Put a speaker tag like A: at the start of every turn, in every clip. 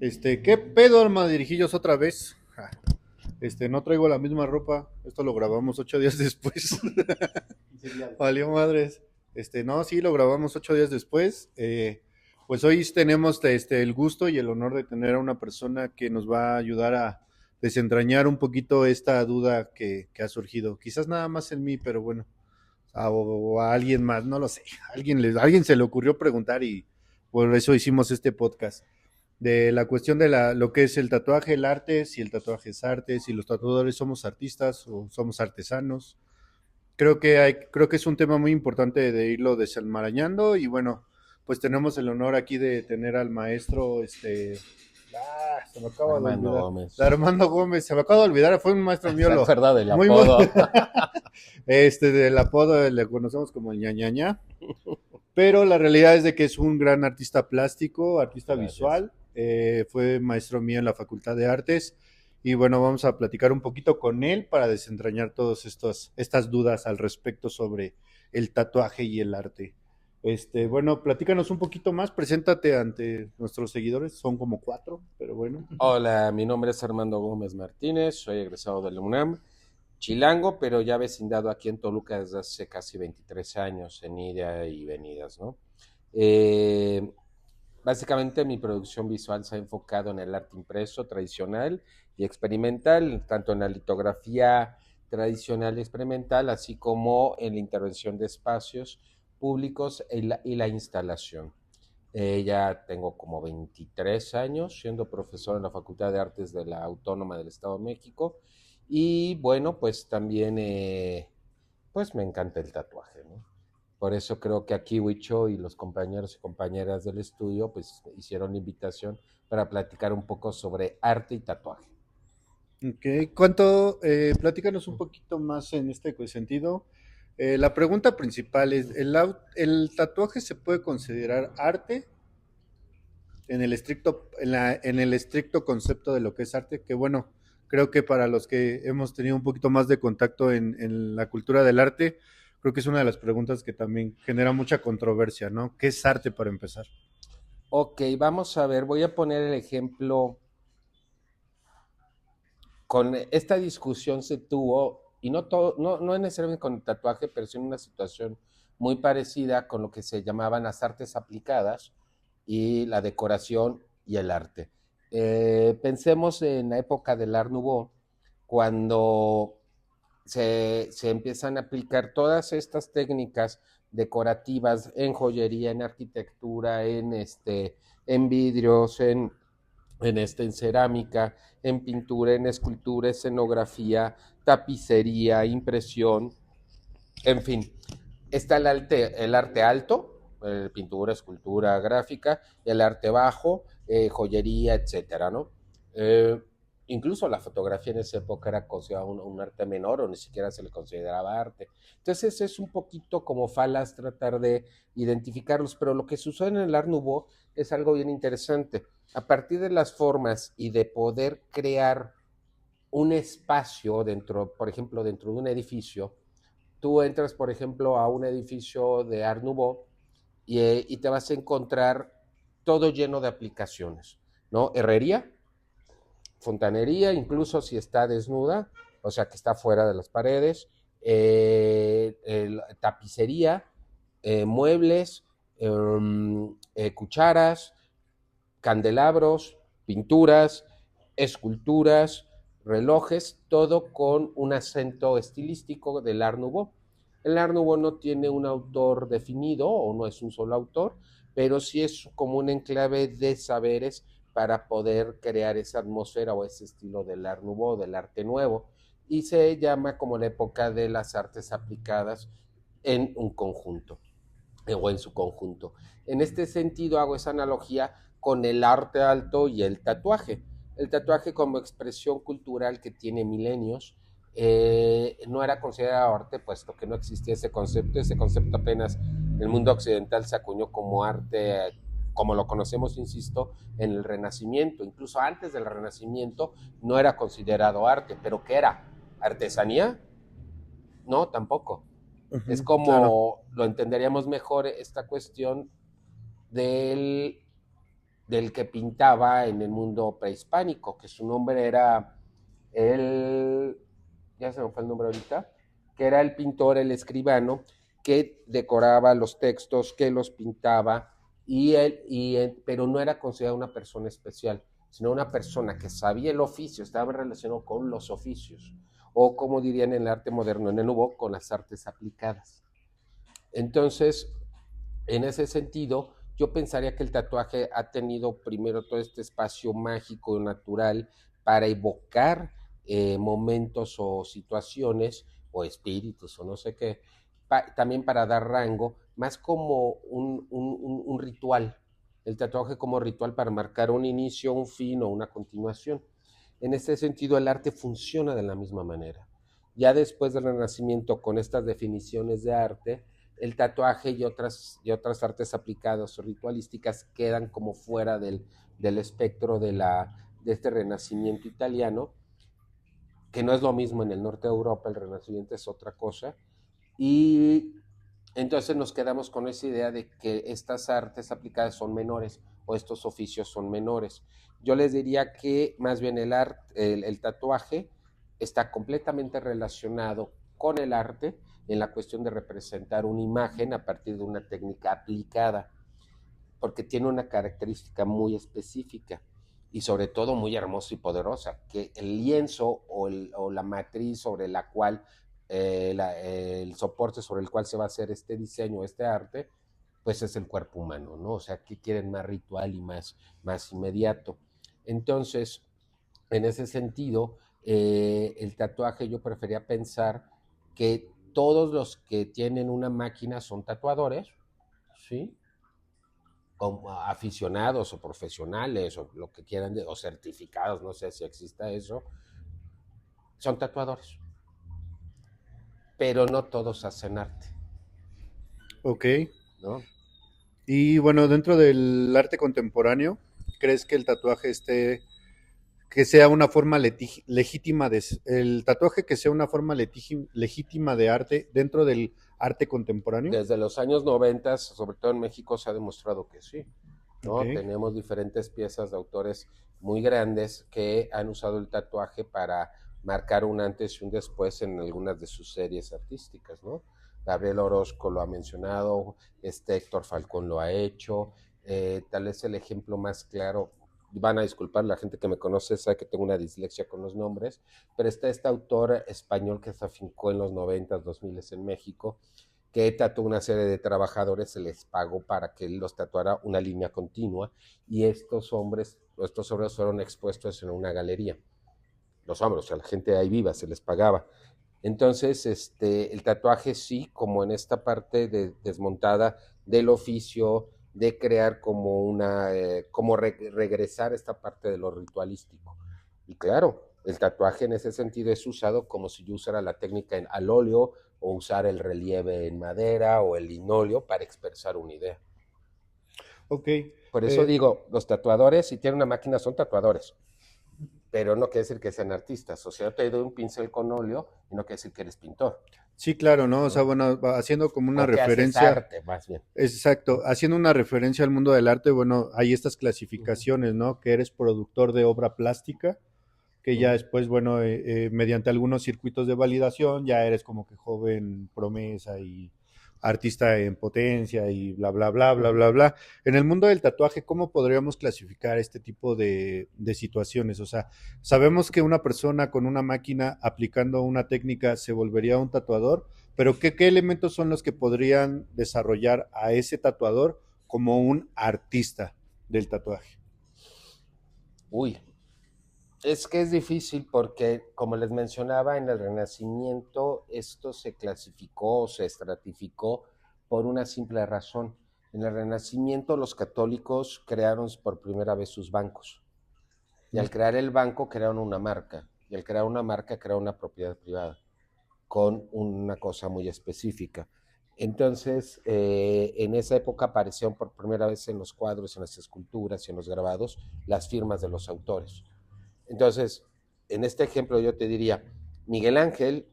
A: ¿Qué pedo, armadirijillos, otra vez? No traigo la misma ropa. Esto lo grabamos 8 días después. Valió madres. No, sí, lo grabamos 8 días después. Pues hoy tenemos el gusto y el honor de tener a una persona que nos va a ayudar a desentrañar un poquito esta duda que ha surgido. Quizás nada más en mí, pero bueno, o a alguien más, no lo sé. A alguien se le ocurrió preguntar y por eso hicimos este podcast de la cuestión de lo que es el tatuaje, el arte, si el tatuaje es arte, si los tatuadores somos artistas o somos artesanos. Creo que es un tema muy importante de irlo desenmarañando y bueno, pues tenemos el honor aquí de tener al maestro, se me acaba de
B: Armando
A: olvidar, de
B: Gómez.
A: Armando Gómez, se me acaba de olvidar, fue un maestro mío,
B: ¿Se acuerda del
A: muy, muy,
B: apodo?
A: del apodo le conocemos como el ñañaña, pero la realidad es de que es un gran artista plástico, artista
B: Gracias.
A: visual, fue maestro mío en la Facultad de Artes y bueno, vamos a platicar un poquito con él para desentrañar todas estas dudas al respecto sobre el tatuaje y el arte. Bueno, platícanos un poquito más, preséntate ante nuestros seguidores, son como cuatro, pero bueno.
B: Hola, mi nombre es Armando Gómez Martínez, soy egresado de la UNAM, chilango, pero ya vecindado aquí en Toluca desde hace casi 23 años en ida y venidas, ¿no? Eh, Básicamente mi producción visual se ha enfocado en el arte impreso tradicional y experimental, tanto en la litografía tradicional y experimental, así como en la intervención de espacios públicos y la instalación. Ya tengo como 23 años siendo profesor en la Facultad de Artes de la Autónoma del Estado de México y bueno, pues también pues me encanta el tatuaje, ¿no? Por eso creo que aquí Huicho y los compañeros y compañeras del estudio pues hicieron la invitación para platicar un poco sobre arte y tatuaje.
A: Ok, platícanos un poquito más en este sentido. La pregunta principal es, ¿el tatuaje se puede considerar arte en el estricto concepto de lo que es arte? Que bueno, creo que para los que hemos tenido un poquito más de contacto en la cultura del arte, creo que es una de las preguntas que también genera mucha controversia, ¿no? ¿Qué es arte para empezar?
B: Ok, vamos a ver, voy a poner el ejemplo. Con esta discusión se tuvo, y no, todo, no necesariamente con el tatuaje, pero sí en una situación muy parecida con lo que se llamaban las artes aplicadas y la decoración y el arte. Pensemos en la época del Art Nouveau, cuando se empiezan a aplicar todas estas técnicas decorativas en joyería, en arquitectura, en vidrios, en cerámica, en pintura, en escultura, escenografía, tapicería, impresión, en fin. Está el arte alto, pintura, escultura, gráfica, y el arte bajo, joyería, etcétera, ¿no? Eh, Incluso la fotografía en esa época era considerada un arte menor o ni siquiera se le consideraba arte. Entonces es un poquito como falas tratar de identificarlos, pero lo que sucede en el Art Nouveau es algo bien interesante. A partir de las formas y de poder crear un espacio dentro, por ejemplo, dentro de un edificio, tú entras, por ejemplo, a un edificio de Art Nouveau y te vas a encontrar todo lleno de aplicaciones, ¿no? Herrería, fontanería, incluso si está desnuda, o sea que está fuera de las paredes, tapicería, muebles, cucharas, candelabros, pinturas, esculturas, relojes, todo con un acento estilístico del Art Nouveau. El Art Nouveau no tiene un autor definido o no es un solo autor, pero sí es como un enclave de saberes para poder crear esa atmósfera o ese estilo del Art Nouveau, del arte nuevo, y se llama como la época de las artes aplicadas en un conjunto o en su conjunto. En este sentido hago esa analogía con el arte alto y el tatuaje. El tatuaje como expresión cultural que tiene milenios no era considerado arte puesto que no existía ese concepto apenas el mundo occidental se acuñó como arte como lo conocemos, insisto, en el Renacimiento. Incluso antes del Renacimiento no era considerado arte, pero ¿qué era? ¿Artesanía? No, tampoco. Es
A: Ujú, claro.
B: como lo entenderíamos mejor esta cuestión del, del que pintaba en el mundo prehispánico, que su nombre era el, ya se me fue el nombre ahorita, que era el pintor, el escribano, que decoraba los textos, que los pintaba, pero no era considerado una persona especial, sino una persona que sabía el oficio, estaba relacionado con los oficios, o como dirían en el arte moderno, en el nuevo, con las artes aplicadas. Entonces, en ese sentido, yo pensaría que el tatuaje ha tenido primero todo este espacio mágico, natural, para evocar momentos o situaciones o espíritus o no sé qué, también para dar rango, más como un ritual, el tatuaje como ritual para marcar un inicio, un fin o una continuación. En este sentido, el arte funciona de la misma manera. Ya después del Renacimiento, con estas definiciones de arte, el tatuaje y otras artes aplicadas o ritualísticas quedan como fuera del espectro de este Renacimiento italiano, que no es lo mismo en el norte de Europa, el Renacimiento es otra cosa, y entonces nos quedamos con esa idea de que estas artes aplicadas son menores o estos oficios son menores. Yo les diría que más bien el tatuaje está completamente relacionado con el arte en la cuestión de representar una imagen a partir de una técnica aplicada, porque tiene una característica muy específica y sobre todo muy hermosa y poderosa, que el lienzo o la matriz sobre la cual, el soporte sobre el cual se va a hacer este diseño, este arte, pues es el cuerpo humano, ¿no? O sea, que quieren más ritual y más inmediato. Entonces, en ese sentido, el tatuaje yo prefería pensar que todos los que tienen una máquina son tatuadores, ¿sí? Como aficionados o profesionales o lo que quieran, o certificados, no sé si exista eso, son tatuadores, pero no todos hacen arte,
A: Ok.
B: ¿no?
A: Y bueno, dentro del arte contemporáneo, ¿crees que el tatuaje que sea una forma legítima el tatuaje que sea una forma legítima de arte dentro del arte contemporáneo?
B: Desde los años 90, sobre todo en México, se ha demostrado que sí,
A: Ok,
B: ¿no? Tenemos diferentes piezas de autores muy grandes que han usado el tatuaje para marcar un antes y un después en algunas de sus series artísticas, ¿no? Gabriel Orozco lo ha mencionado, Héctor Falcón lo ha hecho, tal vez el ejemplo más claro, van a disculpar la gente que me conoce, sabe que tengo una dislexia con los nombres, pero está este autor español que se afincó en los 90, 2000 en México, que tatuó una serie de trabajadores, se les pagó para que él los tatuara una línea continua y estos obreros fueron expuestos en una galería. Los hombres, o sea, la gente ahí viva, se les pagaba. Entonces, el tatuaje sí, como en esta parte desmontada del oficio, de crear como regresar esta parte de lo ritualístico. Y claro, el tatuaje en ese sentido es usado como si yo usara la técnica al óleo o usar el relieve en madera o el linóleo para expresar una idea.
A: ok.
B: Por eso digo, los tatuadores, si tienen una máquina, son tatuadores, pero no quiere decir que sean artistas. O sea, yo te doy un pincel con óleo y no quiere decir que eres pintor,
A: Sí, claro, ¿no? O sea,
B: ¿no?
A: bueno, haciendo como una
B: O que haces
A: referencia,
B: arte, más bien.
A: exacto, haciendo una referencia al mundo del arte, bueno, hay estas
B: Uh -huh.
A: clasificaciones, ¿no? Que eres productor de obra plástica, que
B: Uh
A: ya
B: -huh.
A: después, bueno, mediante algunos circuitos de validación, ya eres como que joven promesa y artista en potencia y bla, bla, bla,
B: Uh
A: bla,
B: -huh.
A: bla, bla. En el mundo del tatuaje, ¿cómo podríamos clasificar este tipo de situaciones? O sea, sabemos que una persona con una máquina aplicando una técnica se volvería un tatuador, pero ¿qué elementos son los que podrían desarrollar a ese tatuador como un artista del tatuaje?
B: Uy, es que es difícil porque, como les mencionaba, en el Renacimiento esto se clasificó, se estratificó por una simple razón. En el Renacimiento los católicos crearon por primera vez sus bancos y al crear el banco crearon una marca y al crear una marca crearon una propiedad privada con una cosa muy específica. Entonces, en esa época aparecieron por primera vez en los cuadros, en las esculturas y en los grabados las firmas de los autores. Entonces, en este ejemplo yo te diría, Miguel Ángel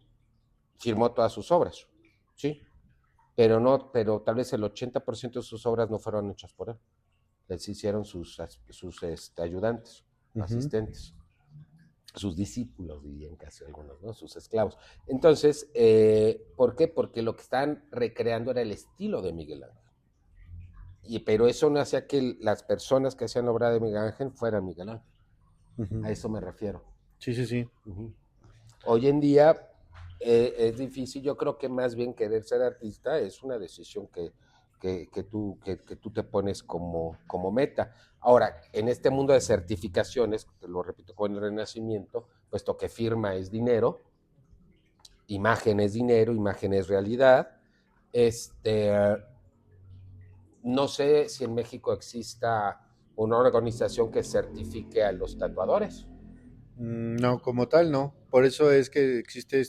B: firmó todas sus obras, ¿sí? Pero tal vez el 80% de sus obras no fueron hechas por él. les hicieron sus ayudantes, asistentes, sus discípulos, dirían casi algunos, ¿no? Sus esclavos. Entonces, ¿por qué? Porque lo que están recreando era el estilo de Miguel Ángel. Pero eso no hacía que las personas que hacían la obra de Miguel Ángel fueran Miguel Ángel. A eso me refiero.
A: Sí, sí, sí.
B: Hoy en día es difícil, yo creo que más bien querer ser artista es una decisión que tú te pones como meta. Ahora, en este mundo de certificaciones, te lo repito con el Renacimiento, puesto que firma es dinero, imagen es dinero, imagen es realidad, no sé si en México exista una organización que certifique a los tatuadores.
A: No, como tal, no. Por eso es que existe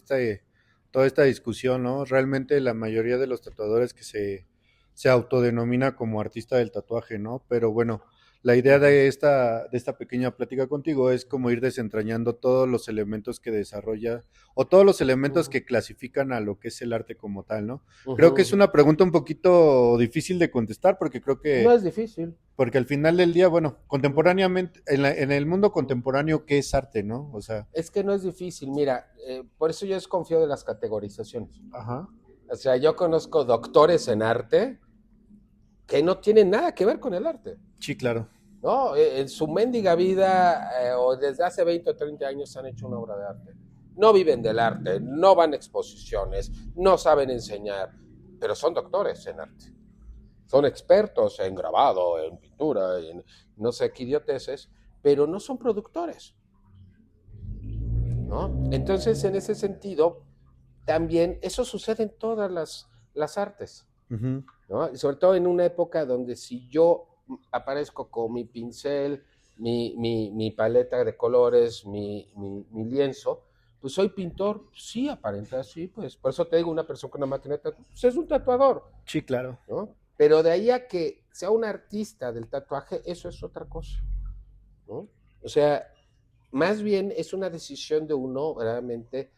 A: toda esta discusión, ¿no? Realmente la mayoría de los tatuadores que se autodenomina como artista del tatuaje, ¿no? Pero bueno, la idea de esta pequeña plática contigo es como ir desentrañando todos los elementos que desarrolla o todos los elementos que clasifican a lo que es el arte como tal, ¿no? Creo que es una pregunta un poquito difícil de contestar porque creo que...
B: No es difícil.
A: Porque al final del día, bueno, contemporáneamente, en el mundo contemporáneo, ¿qué es arte, no? O sea...
B: Es que no es difícil, mira, por eso yo desconfío de las categorizaciones.
A: Ajá.
B: O sea, yo conozco doctores en arte que no tienen nada que ver con el arte.
A: Sí, claro.
B: ¿No? En su mendiga vida, o desde hace 20 o 30 años han hecho una obra de arte. No viven del arte, no van a exposiciones, no saben enseñar, pero son doctores en arte. Son expertos en grabado, en pintura, en no sé qué idioteces, pero no son productores, ¿no? Entonces, en ese sentido, también eso sucede en todas las artes, ¿no? Y sobre todo en una época donde si yo aparezco con mi pincel, mi paleta de colores, mi lienzo, pues soy pintor, sí, aparenta así, pues por eso te digo, una persona con una máquina de tatuaje, pues es un tatuador.
A: Sí, claro.
B: ¿No? Pero de ahí a que sea un artista del tatuaje, eso es otra cosa, ¿no? O sea, más bien es una decisión de uno realmente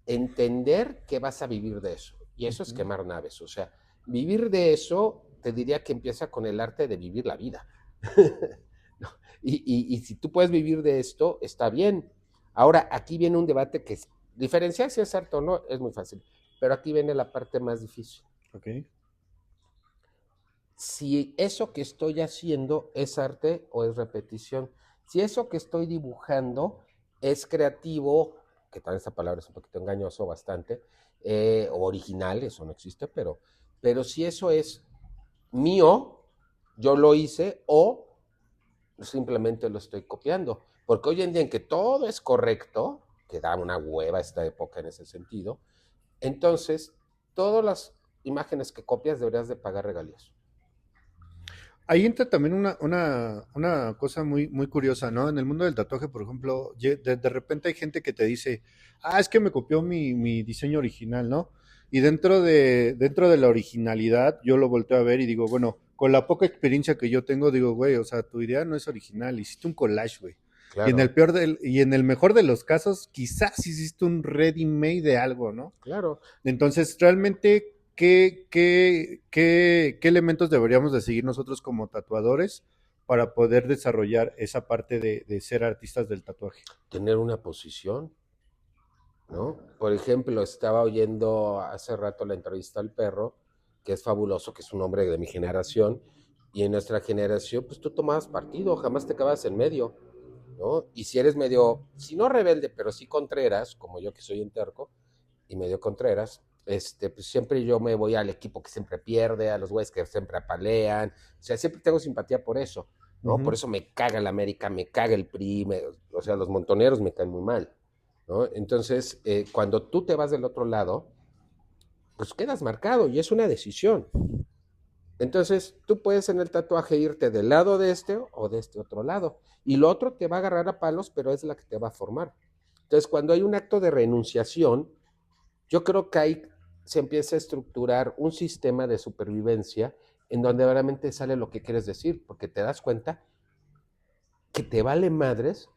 B: entender que vas a vivir de eso. Y eso es quemar naves. O sea, vivir de eso, te diría que empieza con el arte de vivir la vida. ¿No? Y si tú puedes vivir de esto, está bien. Ahora, aquí viene un debate que es, diferenciar si es arte o no es muy fácil, pero aquí viene la parte más difícil.
A: Ok.
B: Si eso que estoy haciendo es arte o es repetición. Si eso que estoy dibujando es creativo, que tal esa palabra es un poquito engañoso bastante, o original, eso no existe, pero si eso es mío, yo lo hice o simplemente lo estoy copiando. Porque hoy en día en que todo es correcto, que da una hueva esta época en ese sentido, entonces todas las imágenes que copias deberías de pagar regalías.
A: Ahí entra también una cosa muy, muy curiosa, ¿no? En el mundo del tatuaje, por ejemplo, de repente hay gente que te dice, es que me copió mi diseño original, ¿no? Y dentro de la originalidad, yo lo volteo a ver y digo, bueno, con la poca experiencia que yo tengo, digo, güey, o sea, tu idea no es original, hiciste un collage, güey.
B: Claro.
A: Y en el mejor de los casos, quizás hiciste un ready-made de algo, ¿no?
B: Claro.
A: Entonces, realmente, ¿qué elementos deberíamos de seguir nosotros como tatuadores para poder desarrollar esa parte de ser artistas del tatuaje?
B: Tener una posición, ¿no? Por ejemplo, estaba oyendo hace rato la entrevista al perro, que es fabuloso, que es un hombre de mi generación, y en nuestra generación, pues tú tomabas partido, jamás te quedabas en medio, ¿no? Y si eres medio, si no rebelde, pero sí contreras, como yo que soy enterco, y medio contreras, pues siempre yo me voy al equipo que siempre pierde, a los güeyes que siempre apalean, o sea, siempre tengo simpatía por eso, ¿no? Por eso me caga el América, me caga el PRI, o sea, los montoneros me caen muy mal, ¿no? Entonces, cuando tú te vas del otro lado, pues quedas marcado y es una decisión. Entonces, tú puedes en el tatuaje irte del lado de este o de este otro lado. Y lo otro te va a agarrar a palos, pero es la que te va a formar. Entonces, cuando hay un acto de renunciación, yo creo que ahí se empieza a estructurar un sistema de supervivencia en donde realmente sale lo que quieres decir, porque te das cuenta que te vale madres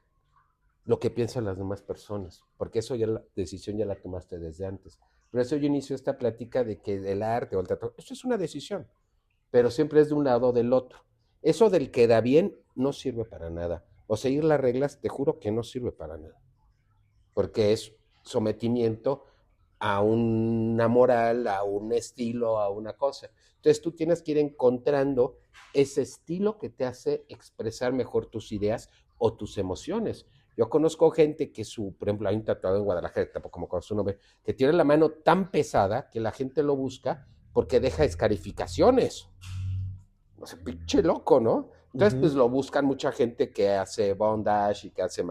B: lo que piensan las demás personas, porque eso ya la decisión ya la tomaste desde antes. Por eso yo inicio esta plática de que el arte o el teatro, esto es una decisión, pero siempre es de un lado o del otro. Eso del queda bien no sirve para nada. O seguir las reglas, te juro que no sirve para nada. Porque es sometimiento a una moral, a un estilo, a una cosa. Entonces tú tienes que ir encontrando ese estilo que te hace expresar mejor tus ideas o tus emociones. Yo conozco gente que por ejemplo, hay un tatuado en Guadalajara, tampoco como su nombre, que tiene la mano tan pesada que la gente lo busca porque deja escarificaciones. No sé, pinche loco, ¿no? Entonces, pues
A: Ujú.
B: lo buscan mucha gente que hace bondage y que hace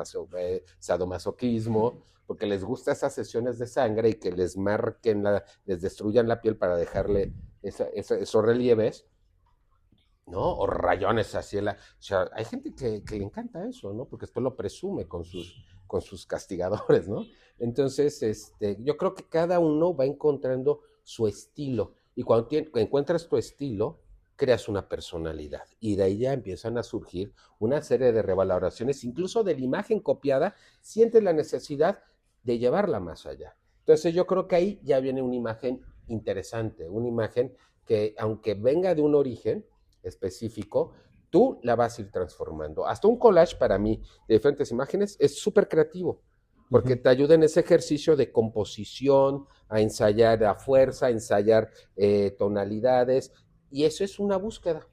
B: sadomasoquismo, porque les gusta esas sesiones de sangre y que les marquen, les destruyan la piel para dejarle esos relieves, ¿no? O rayones así. O sea, hay gente que le encanta eso, ¿no? Porque después lo presume con sus castigadores, ¿no? Entonces, yo creo que cada uno va encontrando su estilo. Y cuando encuentras tu estilo, creas una personalidad. Y de ahí ya empiezan a surgir una serie de revaloraciones, incluso de la imagen copiada, sientes la necesidad de llevarla más allá. Entonces yo creo que ahí ya viene una imagen interesante, una imagen que aunque venga de un origen, específico, tú la vas a ir transformando. Hasta un collage para mí de diferentes imágenes es súper creativo, porque
A: Ujú.
B: te ayuda en ese ejercicio de composición, a ensayar a fuerza, a ensayar tonalidades, y eso es una búsqueda.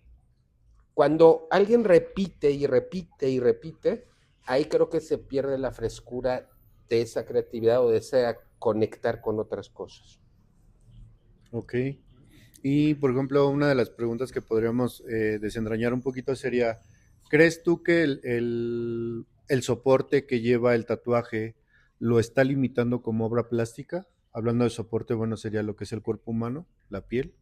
B: Cuando alguien repite y repite y repite, ahí creo que se pierde la frescura de esa creatividad o de ese conectar con otras cosas.
A: Ok. Y por ejemplo, una de las preguntas que podríamos desentrañar un poquito sería, ¿crees tú que el soporte que lleva el tatuaje lo está limitando como obra plástica? Hablando de soporte, bueno, sería lo que es el cuerpo humano, la piel.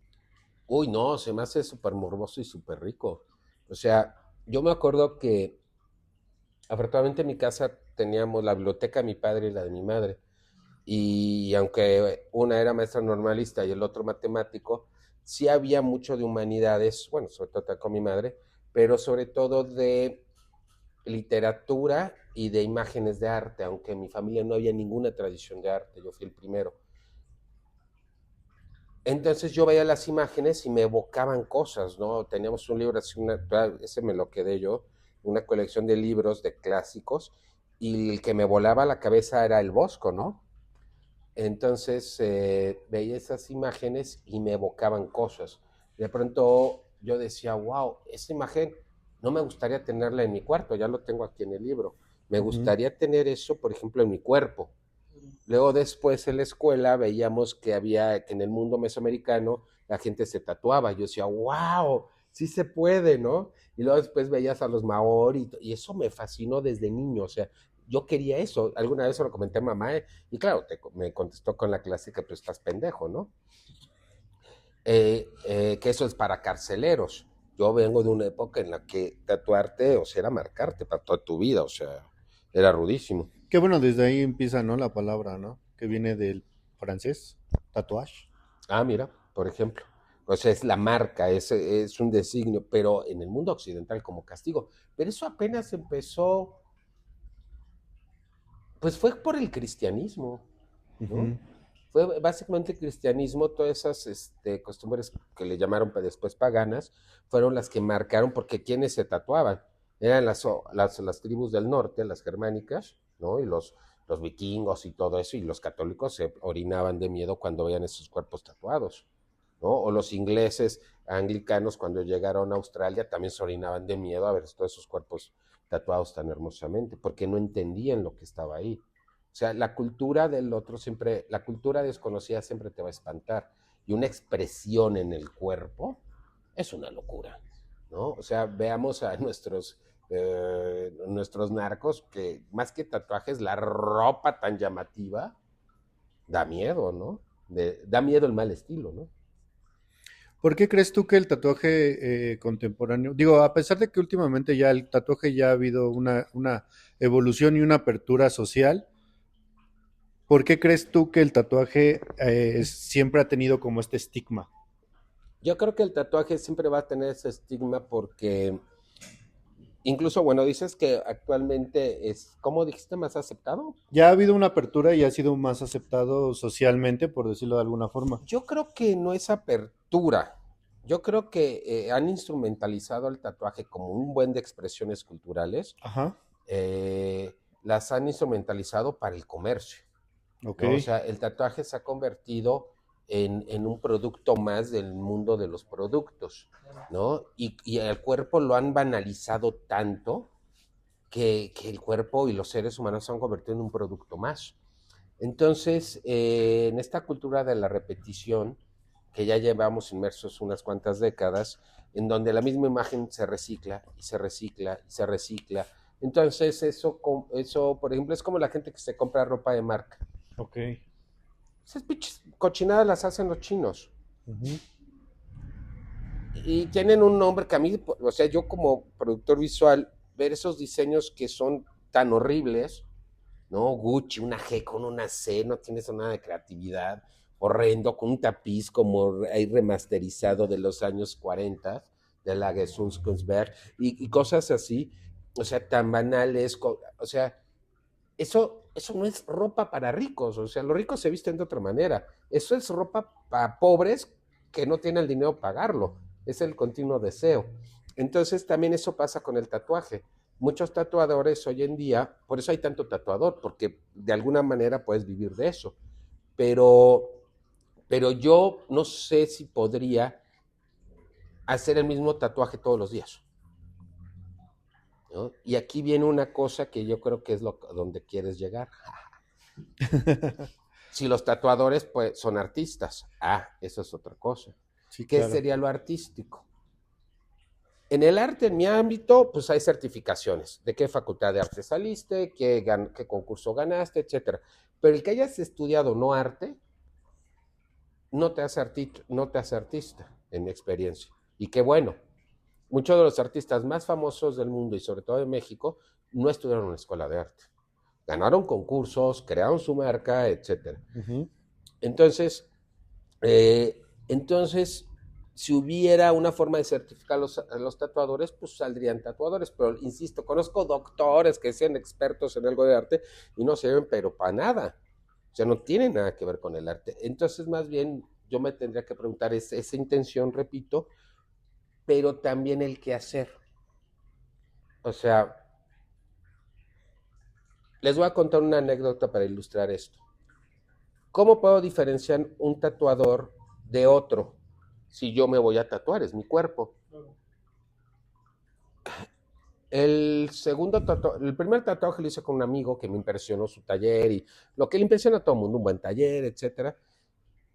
B: Uy, no, se me hace súper morboso y súper rico. O sea, yo me acuerdo que afortunadamente en mi casa teníamos la biblioteca de mi padre y la de mi madre. Y aunque una era maestra normalista y el otro matemático, sí había mucho de humanidades, bueno, sobre todo con mi madre, pero sobre todo de literatura y de imágenes de arte, aunque en mi familia no había ninguna tradición de arte, yo fui el primero. Entonces yo veía las imágenes y me evocaban cosas, ¿no? Teníamos un libro así, ese me lo quedé yo, una colección de libros de clásicos, y el que me volaba la cabeza era el Bosco, ¿no? Entonces veía esas imágenes y me evocaban cosas. De pronto yo decía, wow, esa imagen no me gustaría tenerla en mi cuarto, ya lo tengo aquí en el libro. Me
A: Ujú.
B: gustaría tener eso, por ejemplo, en mi cuerpo. Luego después en la escuela veíamos que en el mundo mesoamericano la gente se tatuaba. Yo decía, wow, sí se puede, ¿no? Y luego después veías a los maori y eso me fascinó desde niño. O sea, yo quería eso. Alguna vez se lo comenté a mamá y claro, me contestó con la clásica, pues estás pendejo, ¿no? Que eso es para carceleros. Yo vengo de una época en la que tatuarte, o sea, era marcarte para toda tu vida, o sea, era rudísimo.
A: Que bueno, desde ahí empieza, ¿no? La palabra, ¿no? Que viene del francés, tatuage.
B: Ah, mira, por ejemplo. O sea, es la marca, es un designio, pero en el mundo occidental como castigo. Pero eso apenas empezó, pues fue por el cristianismo, ¿no?
A: Ujú.
B: Fue básicamente el cristianismo, todas esas costumbres que le llamaron después paganas, fueron las que marcaron, porque quienes se tatuaban eran las tribus del norte, las germánicas, ¿no? Y los vikingos y todo eso, y los católicos se orinaban de miedo cuando veían esos cuerpos tatuados, ¿no? O los ingleses anglicanos cuando llegaron a Australia también se orinaban de miedo a ver todos esos cuerpos tatuados tan hermosamente, porque no entendían lo que estaba ahí. O sea, la cultura del otro siempre, la cultura desconocida siempre te va a espantar. Y una expresión en el cuerpo es una locura, ¿no? O sea, veamos a nuestros narcos que más que tatuajes, la ropa tan llamativa da miedo, ¿no? Da miedo el mal estilo, ¿no?
A: ¿Por qué crees tú que el tatuaje contemporáneo, digo, a pesar de que últimamente ya el tatuaje ya ha habido una evolución y una apertura social, ¿por qué crees tú que el tatuaje siempre ha tenido como este estigma?
B: Yo creo que el tatuaje siempre va a tener ese estigma porque incluso, bueno, dices que actualmente es, ¿cómo dijiste, más aceptado?
A: Ya ha habido una apertura y ha sido más aceptado socialmente, por decirlo de alguna forma.
B: Yo creo que no es apertura. Yo creo que han instrumentalizado el tatuaje como un buen de expresiones culturales,
A: Ajá,
B: las han instrumentalizado para el comercio,
A: ok.
B: ¿no? O sea, el tatuaje se ha convertido en un producto más del mundo de los productos, ¿no? Y el cuerpo lo han banalizado tanto que el cuerpo y los seres humanos se han convertido en un producto más. Entonces, en esta cultura de la repetición, que ya llevamos inmersos unas cuantas décadas, en donde la misma imagen se recicla y se recicla y se recicla. Entonces, eso, por ejemplo, es como la gente que se compra ropa de marca.
A: Ok.
B: Esas pinches cochinadas las hacen los chinos.
A: Ujú.
B: Y tienen un nombre que a mí, o sea, yo como productor visual, ver esos diseños que son tan horribles, ¿no? Gucci, una G con una C, no tienes nada de creatividad, horrendo, con un tapiz como ahí remasterizado de los años 40, de la Gesunskensberg, y cosas así, o sea, tan banales, o sea, eso no es ropa para ricos, o sea, los ricos se visten de otra manera, eso es ropa para pobres que no tienen el dinero para pagarlo, es el continuo deseo. Entonces también eso pasa con el tatuaje. Muchos tatuadores hoy en día, por eso hay tanto tatuador, porque de alguna manera puedes vivir de eso, pero, pero yo no sé si podría hacer el mismo tatuaje todos los días, ¿no? Y aquí viene una cosa que yo creo que es donde quieres llegar. Si los tatuadores pues, son artistas, eso es otra cosa.
A: Sí,
B: ¿Qué
A: claro.
B: sería lo artístico? En el arte, en mi ámbito, pues hay certificaciones. ¿De qué facultad de arte saliste? ¿Qué concurso ganaste? Etcétera. Pero el que hayas estudiado no arte, no te hace artista, en mi experiencia. Y qué bueno. Muchos de los artistas más famosos del mundo y sobre todo de México no estudiaron en una escuela de arte. Ganaron concursos, crearon su marca, etcétera.
A: Ujú.
B: Entonces, eh, entonces, si hubiera una forma de certificar a los tatuadores, pues saldrían tatuadores. Pero insisto, conozco doctores que sean expertos en algo de arte y no sirven, pero para nada. O sea, no tiene nada que ver con el arte. Entonces, más bien, yo me tendría que preguntar esa intención, repito, pero también el qué hacer. O sea, les voy a contar una anécdota para ilustrar esto. ¿Cómo puedo diferenciar un tatuador de otro si yo me voy a tatuar? Es mi cuerpo. El primer tatuaje lo hice con un amigo que me impresionó su taller y lo que le impresiona a todo el mundo, un buen taller, etcétera.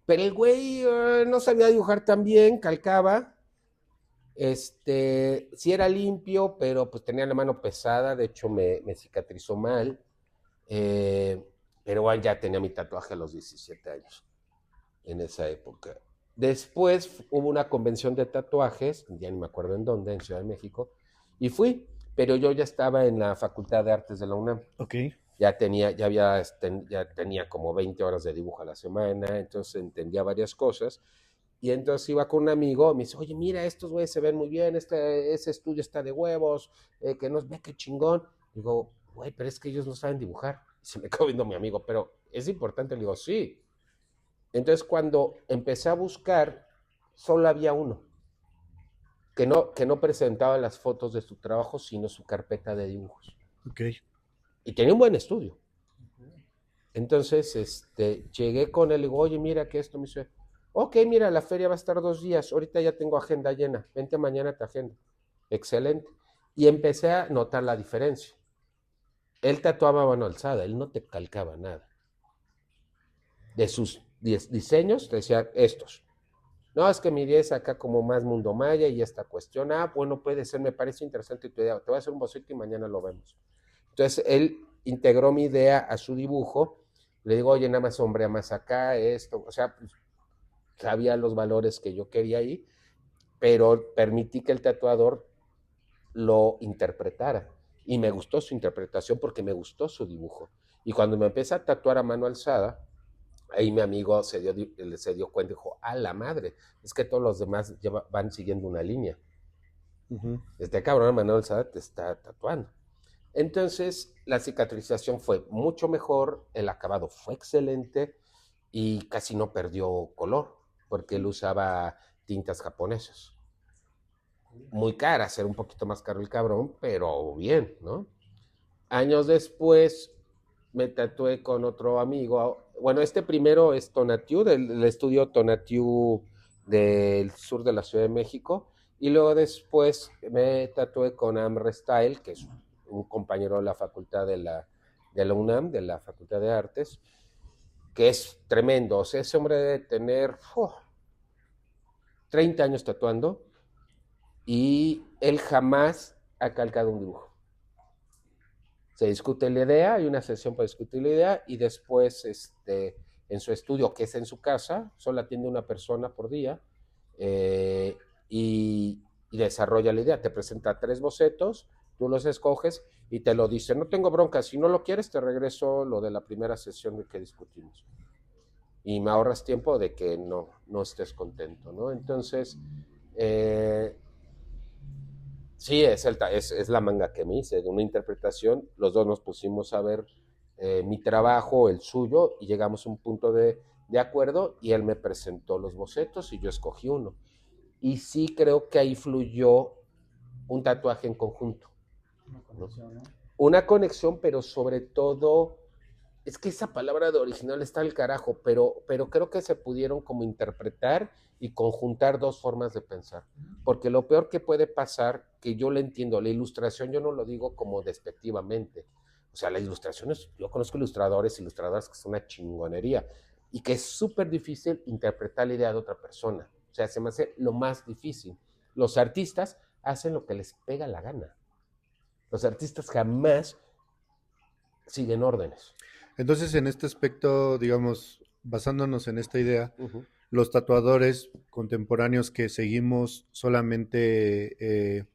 B: Pero el güey no sabía dibujar tan bien, calcaba, sí era limpio, pero pues tenía la mano pesada, de hecho me cicatrizó mal, eh, pero bueno, ya tenía mi tatuaje a los 17 años, en esa época. Después hubo una convención de tatuajes, ya ni me acuerdo en dónde, en Ciudad de México, y fui, pero yo ya estaba en la Facultad de Artes de la UNAM.
A: Ok.
B: Ya tenía como 20 horas de dibujo a la semana, entonces entendía varias cosas. Y entonces iba con un amigo, me dice, oye, mira, estos güeyes se ven muy bien, ese estudio está de huevos, que nos ve qué chingón. Digo, güey, pero es que ellos no saben dibujar. Y se me quedó viendo mi amigo, pero es importante. Le digo, sí. Entonces cuando empecé a buscar, solo había uno, que no presentaba las fotos de su trabajo, sino su carpeta de dibujos.
A: Ok.
B: Y tenía un buen estudio. Entonces, llegué con él y digo, oye, mira que esto me dice, ok, mira, la feria va a estar 2 días, ahorita ya tengo agenda llena, vente mañana a tu agenda. Excelente. Y empecé a notar la diferencia. Él tatuaba a mano alzada, él no te calcaba nada. De sus diseños, te decía estos. No, es que mi idea es acá como más mundo maya y esta cuestión, bueno, puede ser, me parece interesante tu idea, te voy a hacer un boceto y mañana lo vemos. Entonces, él integró mi idea a su dibujo, le digo, oye, nada más sombrea más acá, esto, o sea, pues, sabía los valores que yo quería ahí, pero permití que el tatuador lo interpretara. Y me gustó su interpretación porque me gustó su dibujo. Y cuando me empecé a tatuar a mano alzada, ahí mi amigo se dio cuenta y dijo, a la madre, es que todos los demás van siguiendo una línea.
A: Ujú.
B: Este cabrón a mano alzada te está tatuando. Entonces, la cicatrización fue mucho mejor, el acabado fue excelente y casi no perdió color, porque él usaba tintas japonesas. Muy caras, era un poquito más caro el cabrón, pero bien, ¿no? Años después me tatué con otro amigo. Bueno, este primero es Tonatiuh, del estudio Tonatiuh del sur de la Ciudad de México. Y luego después me tatué con Amre Style, que es un compañero de la facultad de la UNAM, de la Facultad de Artes, que es tremendo. O sea, ese hombre debe tener 30 años tatuando y él jamás ha calcado un dibujo. Se discute la idea, hay una sesión para discutir la idea y después en su estudio, que es en su casa, solo atiende una persona por día y desarrolla la idea. Te presenta 3 bocetos, tú los escoges y te lo dice. No tengo bronca, si no lo quieres te regreso lo de la primera sesión de que discutimos. Y me ahorras tiempo de que no estés contento, ¿no? Entonces, sí, es la manga que me hice, de una interpretación. Los dos nos pusimos a ver mi trabajo, el suyo, y llegamos a un punto de acuerdo, y él me presentó los bocetos y yo escogí uno. Y sí creo que ahí fluyó un tatuaje en conjunto. Una conexión, ¿no? Una conexión, pero sobre todo, es que esa palabra de original está al carajo, pero creo que se pudieron como interpretar y conjuntar 2 formas de pensar. Porque lo peor que puede pasar, que yo le entiendo, la ilustración yo no lo digo como despectivamente. O sea, la ilustración yo conozco ilustradoras que son una chingonería y que es súper difícil interpretar la idea de otra persona. O sea, se me hace lo más difícil. Los artistas hacen lo que les pega la gana. Los artistas jamás siguen órdenes.
A: Entonces, en este aspecto, digamos, basándonos en esta idea, los tatuadores contemporáneos que seguimos solamente,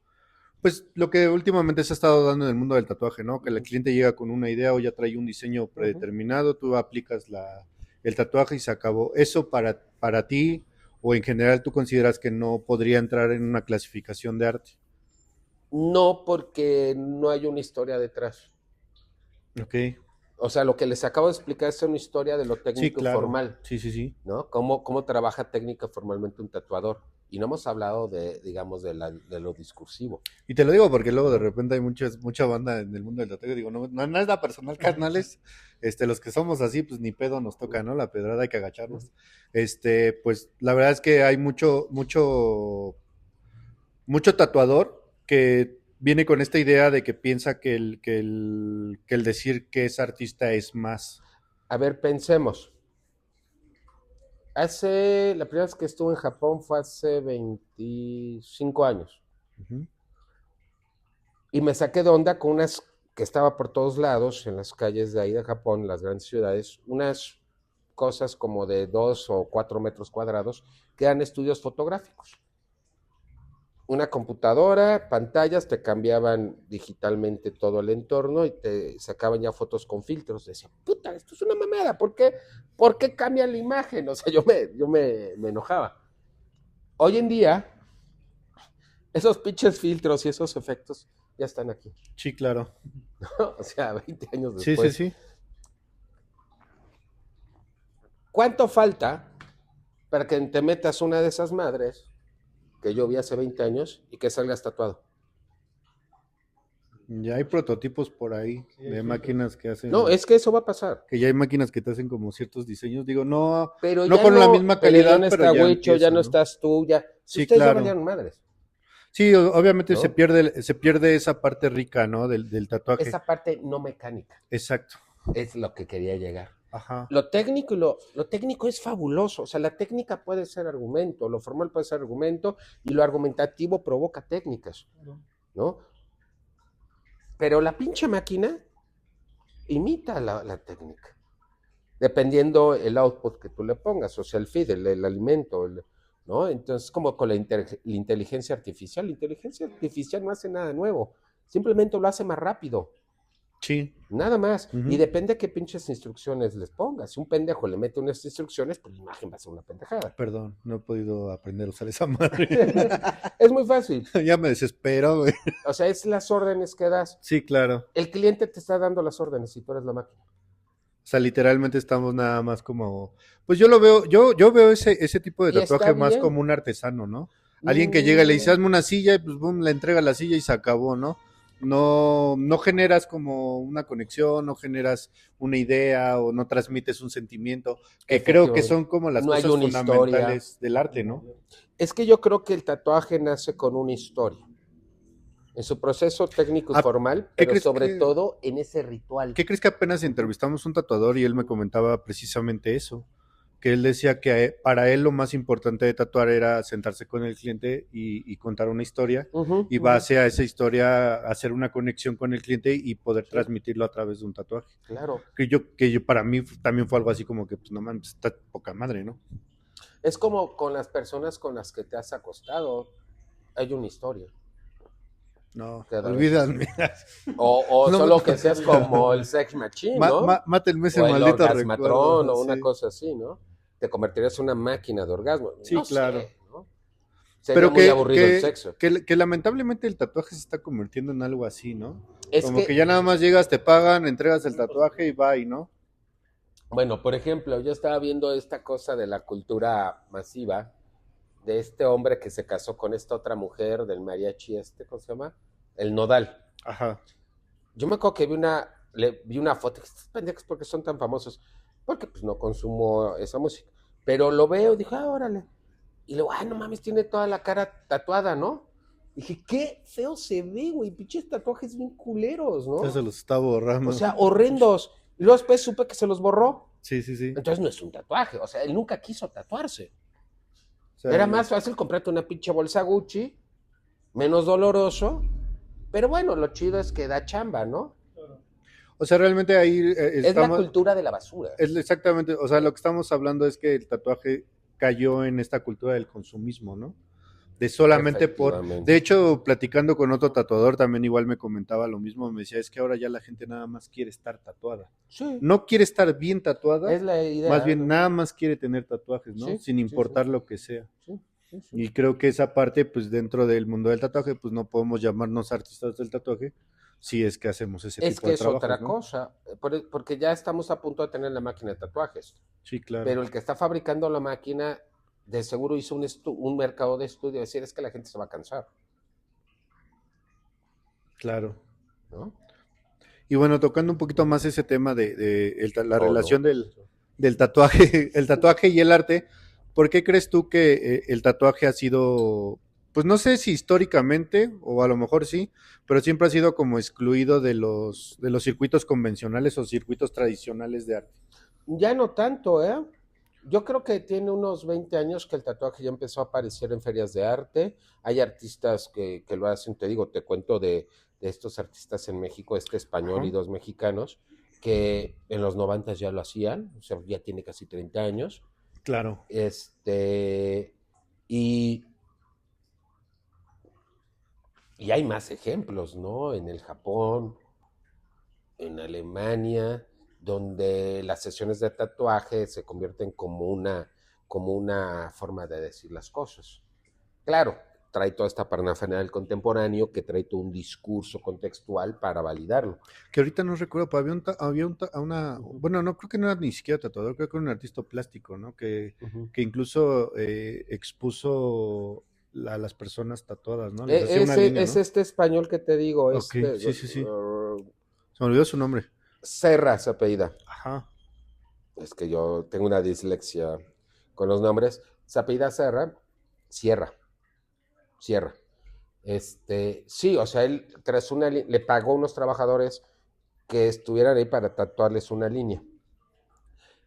A: pues lo que últimamente se ha estado dando en el mundo del tatuaje, ¿no? Que el cliente llega con una idea o ya trae un diseño predeterminado, tú aplicas el tatuaje y se acabó. ¿Eso para ti o en general tú consideras que no podría entrar en una clasificación de arte?
B: No, porque no hay una historia detrás.
A: Ok.
B: O sea, lo que les acabo de explicar es una historia de lo técnico, sí, claro, y formal.
A: Sí.
B: ¿No? ¿Cómo trabaja técnica formalmente un tatuador? Y no hemos hablado digamos, de lo discursivo.
A: Y te lo digo porque luego de repente hay mucha banda en el mundo del tatuaje. Digo, no es nada personal, carnales. Los que somos así, pues ni pedo nos toca, ¿no? La pedrada hay que agacharnos. Pues la verdad es que hay mucho tatuador que viene con esta idea de que piensa que el decir que es artista es más.
B: A ver, pensemos. La primera vez que estuve en Japón fue hace 25 años. Y me saqué de onda con unas que estaba por todos lados, en las calles de ahí de Japón, en las grandes ciudades, unas cosas como de 2 o 4 metros cuadrados, que eran estudios fotográficos. Una computadora, pantallas, te cambiaban digitalmente todo el entorno y te sacaban ya fotos con filtros. Decía, puta, esto es una mamada, ¿por qué cambia la imagen? O sea, yo me enojaba. Hoy en día, esos pinches filtros y esos efectos ya están aquí.
A: Sí, claro.
B: ¿No? O sea, 20 años después.
A: Sí.
B: ¿Cuánto falta para que te metas una de esas madres que yo vi hace 20 años y que salgas tatuado?
A: Ya hay prototipos por ahí de máquinas que hacen.
B: No, es que eso va a pasar.
A: Que ya hay máquinas que te hacen como ciertos diseños. Digo, no
B: con
A: la misma calidad,
B: ya no está Huicho, ya no estás tú, ya.
A: Sí,
B: ustedes
A: claro.
B: ya valían madres.
A: Sí, obviamente, ¿no? Se pierde esa parte rica, ¿no? Del tatuaje.
B: Esa parte no mecánica.
A: Exacto.
B: Es lo que quería llegar.
A: Ajá.
B: Lo técnico es fabuloso. O sea, la técnica puede ser argumento, lo formal puede ser argumento y lo argumentativo provoca técnicas, ¿no? Pero la pinche máquina imita la técnica, dependiendo el output que tú le pongas, o sea, el feed, el alimento, ¿no? Entonces, como con la inteligencia artificial. La inteligencia artificial no hace nada nuevo, simplemente lo hace más rápido.
A: Sí.
B: Nada más. Y depende de qué pinches instrucciones les pongas. Si un pendejo le mete unas instrucciones, pues la imagen va a ser una pendejada.
A: Perdón, no he podido aprender a usar esa madre.
B: Es muy fácil.
A: Ya me desespero, güey.
B: O sea, es las órdenes que das.
A: Sí, claro.
B: El cliente te está dando las órdenes y tú eres la máquina.
A: O sea, literalmente estamos nada más como, pues yo lo veo, yo veo ese tipo de
B: Y está
A: tatuaje más
B: bien.
A: como un artesano, ¿no? Alguien que llega y le dice,
B: Mm,
A: hazme una silla, y pues boom, le entrega la silla y se acabó, ¿no? No generas como una conexión, no generas una idea o no transmites un sentimiento, que creo que
B: efectivamente.
A: son como las
B: No hay
A: cosas
B: una historia.
A: fundamentales del arte, ¿no?
B: Es que yo creo que el tatuaje nace con una historia, en su proceso técnico y
A: Ah,
B: formal,
A: ¿qué
B: pero
A: crees
B: sobre
A: que,
B: todo en ese ritual.
A: qué crees que apenas entrevistamos a un tatuador y él me comentaba precisamente eso? Que él decía que para él lo más importante de tatuar era sentarse con el cliente y contar una historia
B: Ujú,
A: y
B: ujú.
A: base a esa historia hacer una conexión con el cliente y poder
B: Sí,
A: transmitirlo a través de un tatuaje.
B: claro.
A: Que yo para mí también fue algo así como que, pues no mames, está poca madre, ¿no?
B: Es como con las personas con las que te has acostado. Hay una historia
A: No,
B: cada vez.
A: olvídame.
B: O
A: No,
B: solo que seas como el sex machine, ¿no?
A: mátenme ese
B: O el
A: maldito
B: orgasmatrón
A: recuerdo,
B: o una
A: sí.
B: cosa así, ¿no? Te convertirías en una máquina de orgasmo.
A: Sí,
B: No
A: claro.
B: sé, ¿no? Sería
A: Pero
B: muy aburrido el sexo.
A: que lamentablemente el tatuaje se está convirtiendo en algo así, ¿no?
B: Es
A: Como que
B: que,
A: ya nada más llegas, te pagan, entregas el tatuaje y bye, ¿no?
B: bueno, por ejemplo, yo estaba viendo esta cosa de la cultura masiva, de este hombre que se casó con esta otra mujer del mariachi este, ¿cómo se llama? El Nodal.
A: Ajá.
B: Yo me acuerdo que vi una foto, estos pendejos porque son tan famosos, porque pues no consumo esa música, pero lo veo y dije, ah, órale. Y luego, ah, no mames, tiene toda la cara tatuada, ¿no? Dije, qué feo se ve, güey, pinches tatuajes bien culeros,
A: Ya se
B: ¿no?
A: los está
B: O
A: borrando.
B: sea, horrendos. Y luego después supe que se los borró.
A: Sí, sí, sí.
B: Entonces no es un tatuaje, o sea, él nunca quiso tatuarse.
A: O sea,
B: Era más fácil comprarte una pinche bolsa Gucci, menos doloroso, pero bueno, lo chido es que da chamba, ¿no?
A: realmente ahí
B: Es la
A: estamos,
B: cultura de la basura.
A: es exactamente, o sea, lo que estamos hablando es que el tatuaje cayó en esta cultura del consumismo, ¿no? De solamente de
B: Efectivamente.
A: hecho, platicando con otro tatuador también igual me comentaba lo mismo, me decía, es que ahora ya la gente nada más quiere estar tatuada.
B: Sí,
A: No quiere estar bien tatuada,
B: es la
A: más
B: idea,
A: bien
B: ¿no?
A: nada más quiere tener tatuajes, ¿no?
B: Sí,
A: Sin
B: sí, sí,
A: importar lo que sea.
B: sí, sí, sí.
A: Y creo que esa parte, pues dentro del mundo del tatuaje, pues no podemos llamarnos artistas del tatuaje si es que hacemos ese
B: Es
A: tipo
B: que
A: de
B: es
A: trabajos,
B: otra
A: ¿no?
B: cosa, porque ya estamos a punto de tener la máquina de tatuajes,
A: Sí, claro,
B: pero el que está fabricando la máquina de seguro hizo un mercado de estudio, es decir, es que la gente se va a cansar,
A: claro.
B: ¿no?
A: Y bueno, tocando un poquito más ese tema la
B: Oh, no.
A: relación del tatuaje, el tatuaje y el arte, ¿por qué crees tú que el tatuaje ha sido, pues no sé si históricamente, o a lo mejor sí, pero siempre ha sido como excluido de los circuitos convencionales o circuitos tradicionales de arte?
B: Ya no tanto, ¿eh? Yo creo que tiene unos 20 años que el tatuaje ya empezó a aparecer en ferias de arte. Hay artistas que lo hacen, te digo, te cuento de estos artistas en México, este español
A: Ajá,
B: y dos mexicanos, que en los 90 ya lo hacían, o sea, ya tiene casi 30 años.
A: claro.
B: Este, y, y hay más ejemplos, ¿no? En el Japón, en Alemania, donde las sesiones de tatuaje se convierten como una forma de decir las cosas. Claro, trae toda esta parafernalia del contemporáneo que trae todo un discurso contextual para validarlo.
A: Que ahorita no recuerdo, pero había una,
B: Uh -huh,
A: bueno, no creo que no era ni siquiera tatuador, creo que era un artista plástico, ¿no?
B: uh -huh.
A: Que incluso expuso a las personas tatuadas, ¿no? Les hacía una línea,
B: Es
A: ¿no?
B: este español que te digo,
A: Ok, sí, sí, sí. Se me olvidó su nombre.
B: Serra se apellida.
A: Ajá.
B: Es que yo tengo una dislexia con los nombres. Se apellida Serra, Sierra, Sierra. Sí, o sea, él tras le pagó a unos trabajadores que estuvieran ahí para tatuarles una línea.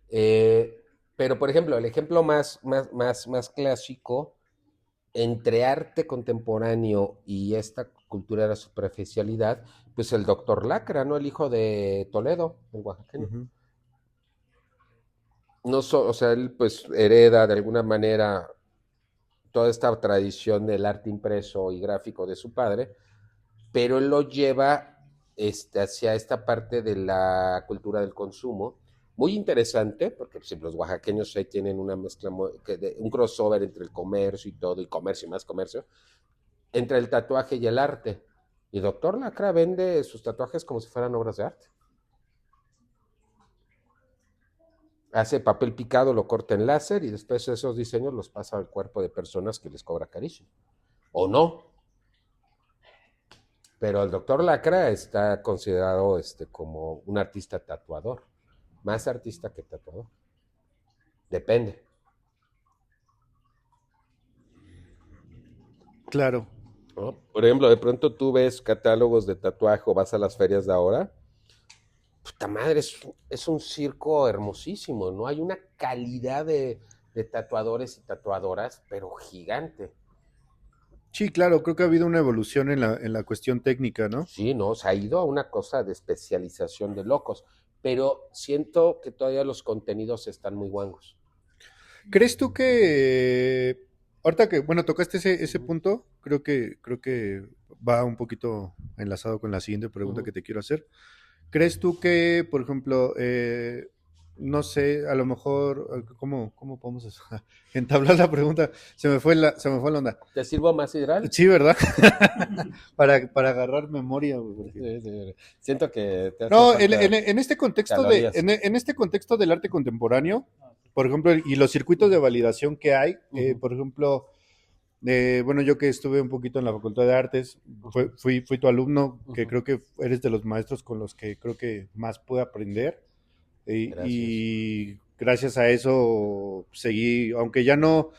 B: Pero, por ejemplo, el ejemplo más clásico entre arte contemporáneo y esta cultura de la superficialidad, pues el doctor Lacra, ¿no? El hijo de Toledo, el oaxaqueño.
A: Ujú.
B: No o sea, él pues hereda de alguna manera toda esta tradición del arte impreso y gráfico de su padre, pero él lo lleva hacia esta parte de la cultura del consumo, muy interesante, porque pues, los oaxaqueños ahí tienen una mezcla, un crossover entre el comercio y todo, y comercio y más comercio, entre el tatuaje y el arte. Y Doctor Lacra vende sus tatuajes como si fueran obras de arte. Hace papel picado, lo corta en láser y después esos diseños los pasa al cuerpo de personas que les cobra carísimo. O no. Pero el doctor Lacra está considerado como un artista tatuador. Más artista que tatuador. Depende.
A: Claro.
B: ¿No? Por ejemplo, de pronto tú ves catálogos de tatuaje o vas a las ferias de ahora. Puta madre, es un circo hermosísimo, ¿no? Hay una calidad de tatuadores y tatuadoras, pero gigante.
A: Sí, claro, creo que ha habido una evolución en la cuestión técnica, ¿no?
B: Sí, ¿no? Se ha ido a una cosa de especialización de locos, pero siento que todavía los contenidos están muy guangos.
A: ¿Crees tú que ahorita que, bueno, tocaste ese punto, creo que va un poquito enlazado con la siguiente pregunta
B: Ujú.
A: que te quiero hacer. ¿Crees tú que, por ejemplo, no sé, a lo mejor, cómo podemos entablar la pregunta? Se me fue la onda.
B: ¿Te sirvo más hidral?
A: Sí, ¿verdad? Para agarrar memoria, güey, porque...
B: Sí, sí. Siento que te hace
A: No,
B: falta
A: en este contexto
B: calorías.
A: en este contexto del arte contemporáneo, por ejemplo, y los circuitos de validación que hay,
B: Ujú.
A: por ejemplo, bueno, yo que estuve un poquito en la Facultad de Artes, fui tu alumno, que
B: Ujú.
A: creo que eres de los maestros con los que creo que más pude aprender.
B: Gracias.
A: Y gracias a eso seguí, aunque ya no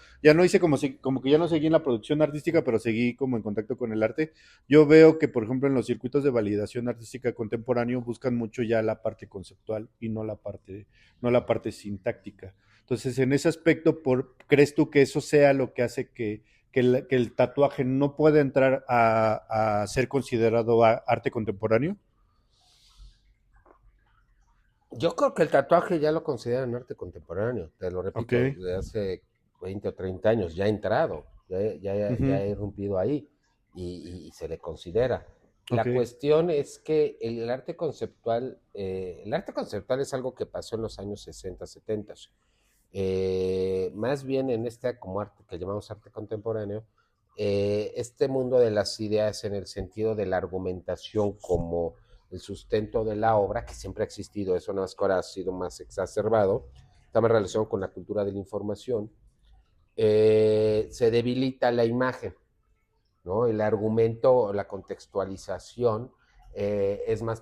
A: hice como que ya no seguí en la producción artística, pero seguí como en contacto con el arte. Yo veo que, por ejemplo, en los circuitos de validación artística contemporáneo buscan mucho ya la parte conceptual y no la parte sintáctica. Entonces, en ese aspecto, ¿crees tú que eso sea lo que hace que el tatuaje no pueda entrar a ser considerado arte contemporáneo?
B: Yo creo que el tatuaje ya lo consideran arte contemporáneo, te lo
A: Ok.
B: repito, de hace 20 o 30 años, ya ha entrado, ya
A: Ujú.
B: ha irrumpido ahí y se le considera.
A: Ok.
B: La cuestión es que el arte conceptual es algo que pasó en los años 60, 70. Más bien en este como arte que llamamos arte contemporáneo, este mundo de las ideas en el sentido de la argumentación como el sustento de la obra, que siempre ha existido, eso no es que ahora ha sido más exacerbado, está más relacionado con la cultura de la información, se debilita la imagen, ¿no? El argumento, la contextualización es más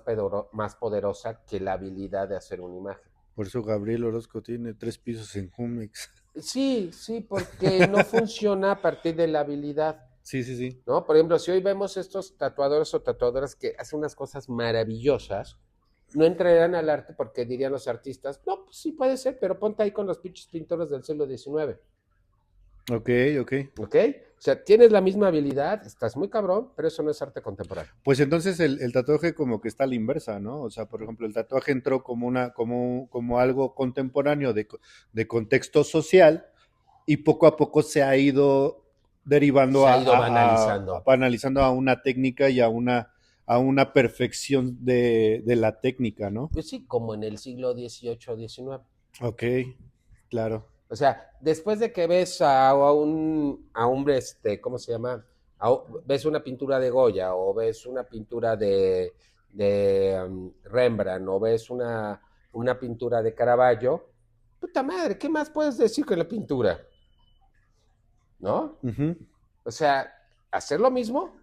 B: poderosa que la habilidad de hacer una imagen.
A: Por eso Gabriel Orozco tiene 3 pisos en Jumex.
B: Sí, sí, porque no funciona a partir de la habilidad,
A: Sí, sí, sí.
B: ¿no? Por ejemplo, si hoy vemos estos tatuadores o tatuadoras que hacen unas cosas maravillosas, no entrarían al arte porque dirían los artistas, no, pues sí puede ser, pero ponte ahí con los pinches pintores del siglo XIX,
A: Ok, ok.
B: ¿ok? O sea, tienes la misma habilidad, estás muy cabrón, pero eso no es arte contemporáneo.
A: Pues entonces el tatuaje como que está a la inversa, ¿no? O sea, por ejemplo, el tatuaje entró como algo contemporáneo de contexto social y poco a poco se ha ido derivando
B: Se ha ido banalizando.
A: analizando a una técnica y a una perfección de la técnica, ¿no?
B: Pues sí, como en el siglo XVIII, XIX.
A: Ok, claro.
B: O sea, después de que ves a un ¿cómo se llama? Ves una pintura de Goya o ves una pintura de Rembrandt o ves una pintura de Caravaggio, puta madre, ¿qué más puedes decir con la pintura? ¿No?
A: Ujú.
B: O sea, hacer lo mismo,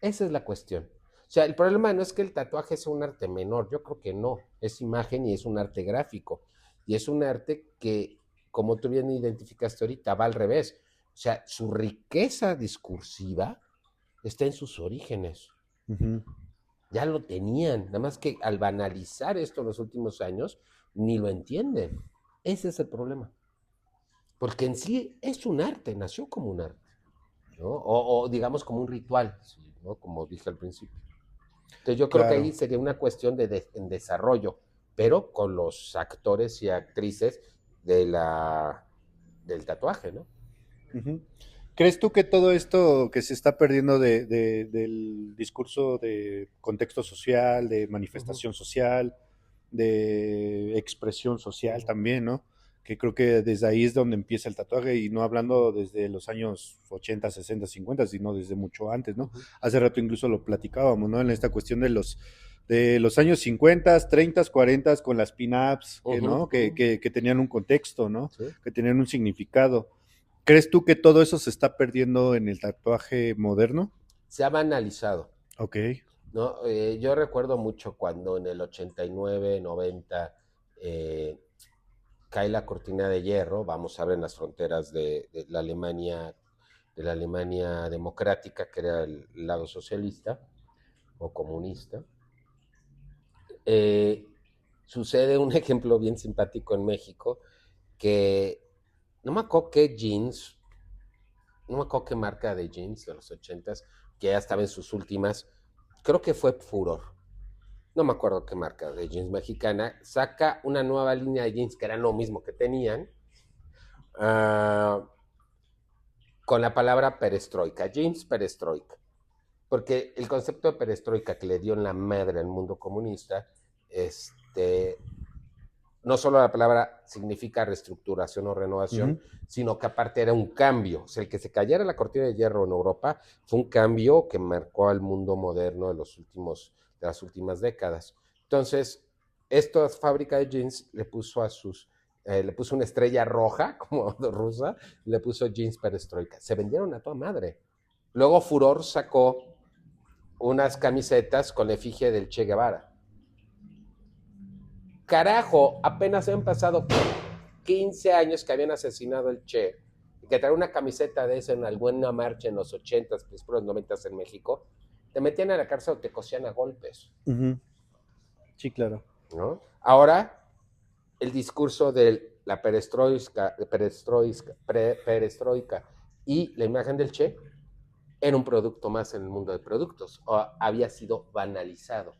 B: esa es la cuestión. O sea, el problema no es que el tatuaje sea un arte menor, yo creo que no, es imagen y es un arte gráfico. Y es un arte que, como tú bien identificaste ahorita, va al revés. O sea, su riqueza discursiva está en sus orígenes.
A: Ujú.
B: Ya lo tenían, nada más que al banalizar esto en los últimos años, ni lo entienden. Ese es el problema. Porque en sí es un arte, nació como un arte, ¿no? O digamos como un ritual, ¿sí? ¿No? Como dije al principio. Entonces yo creo que ahí
A: Claro.
B: sería una cuestión en desarrollo, pero con los actores y actrices de del tatuaje, ¿no?
A: Ujú. ¿Crees tú que todo esto que se está perdiendo del discurso de contexto social, de
B: Uh -huh,
A: manifestación social, de expresión
B: uh
A: social
B: -huh.
A: también, ¿no? Que creo que desde ahí es donde empieza el tatuaje y no hablando desde los años 80, 60, 50, sino desde mucho antes,
B: Uh
A: ¿no?
B: -huh.
A: Hace rato incluso lo platicábamos, ¿no? En esta cuestión de los años 50, 30, 40 con las pin-ups, ¿no? Que tenían un contexto, ¿no?
B: Sí.
A: Que tenían un significado. ¿Crees tú que todo eso se está perdiendo en el tatuaje moderno?
B: Se ha banalizado,
A: Ok.
B: ¿no? Yo recuerdo mucho cuando en el 89, 90 cae la cortina de hierro, vamos a ver en las fronteras de la Alemania democrática, que era el lado socialista o comunista. Eh, Sucede un ejemplo bien simpático en México, que no me acuerdo qué jeans, no me acuerdo qué marca de jeans de los 80s, que ya estaba en sus últimas, creo que fue Furor, no me acuerdo qué marca de jeans mexicana, saca una nueva línea de jeans que era lo mismo que tenían, uh, con la palabra perestroika, jeans perestroika. Porque el concepto de perestroika que le dio en la madre al mundo comunista, no solo la palabra significa reestructuración o renovación, sino que aparte era un cambio. O sea, el que se cayera la cortina de hierro en Europa fue un cambio que marcó al mundo moderno de las últimas décadas. Entonces, esta fábrica de jeans le puso le puso una estrella roja, como rusa, le puso jeans perestroika. Se vendieron a toda madre. Luego Furor sacó unas camisetas con la efigie del Che Guevara. Carajo, apenas habían pasado 15 años que habían asesinado al Che, y que traer una camiseta de esa en alguna marcha en los 80s, después los 90s en México, te metían a la cárcel o te cosían a golpes.
A: Sí, claro.
B: ¿No? Ahora, el discurso de la perestroika y la imagen del Che era un producto más en el mundo de productos, o había sido banalizado.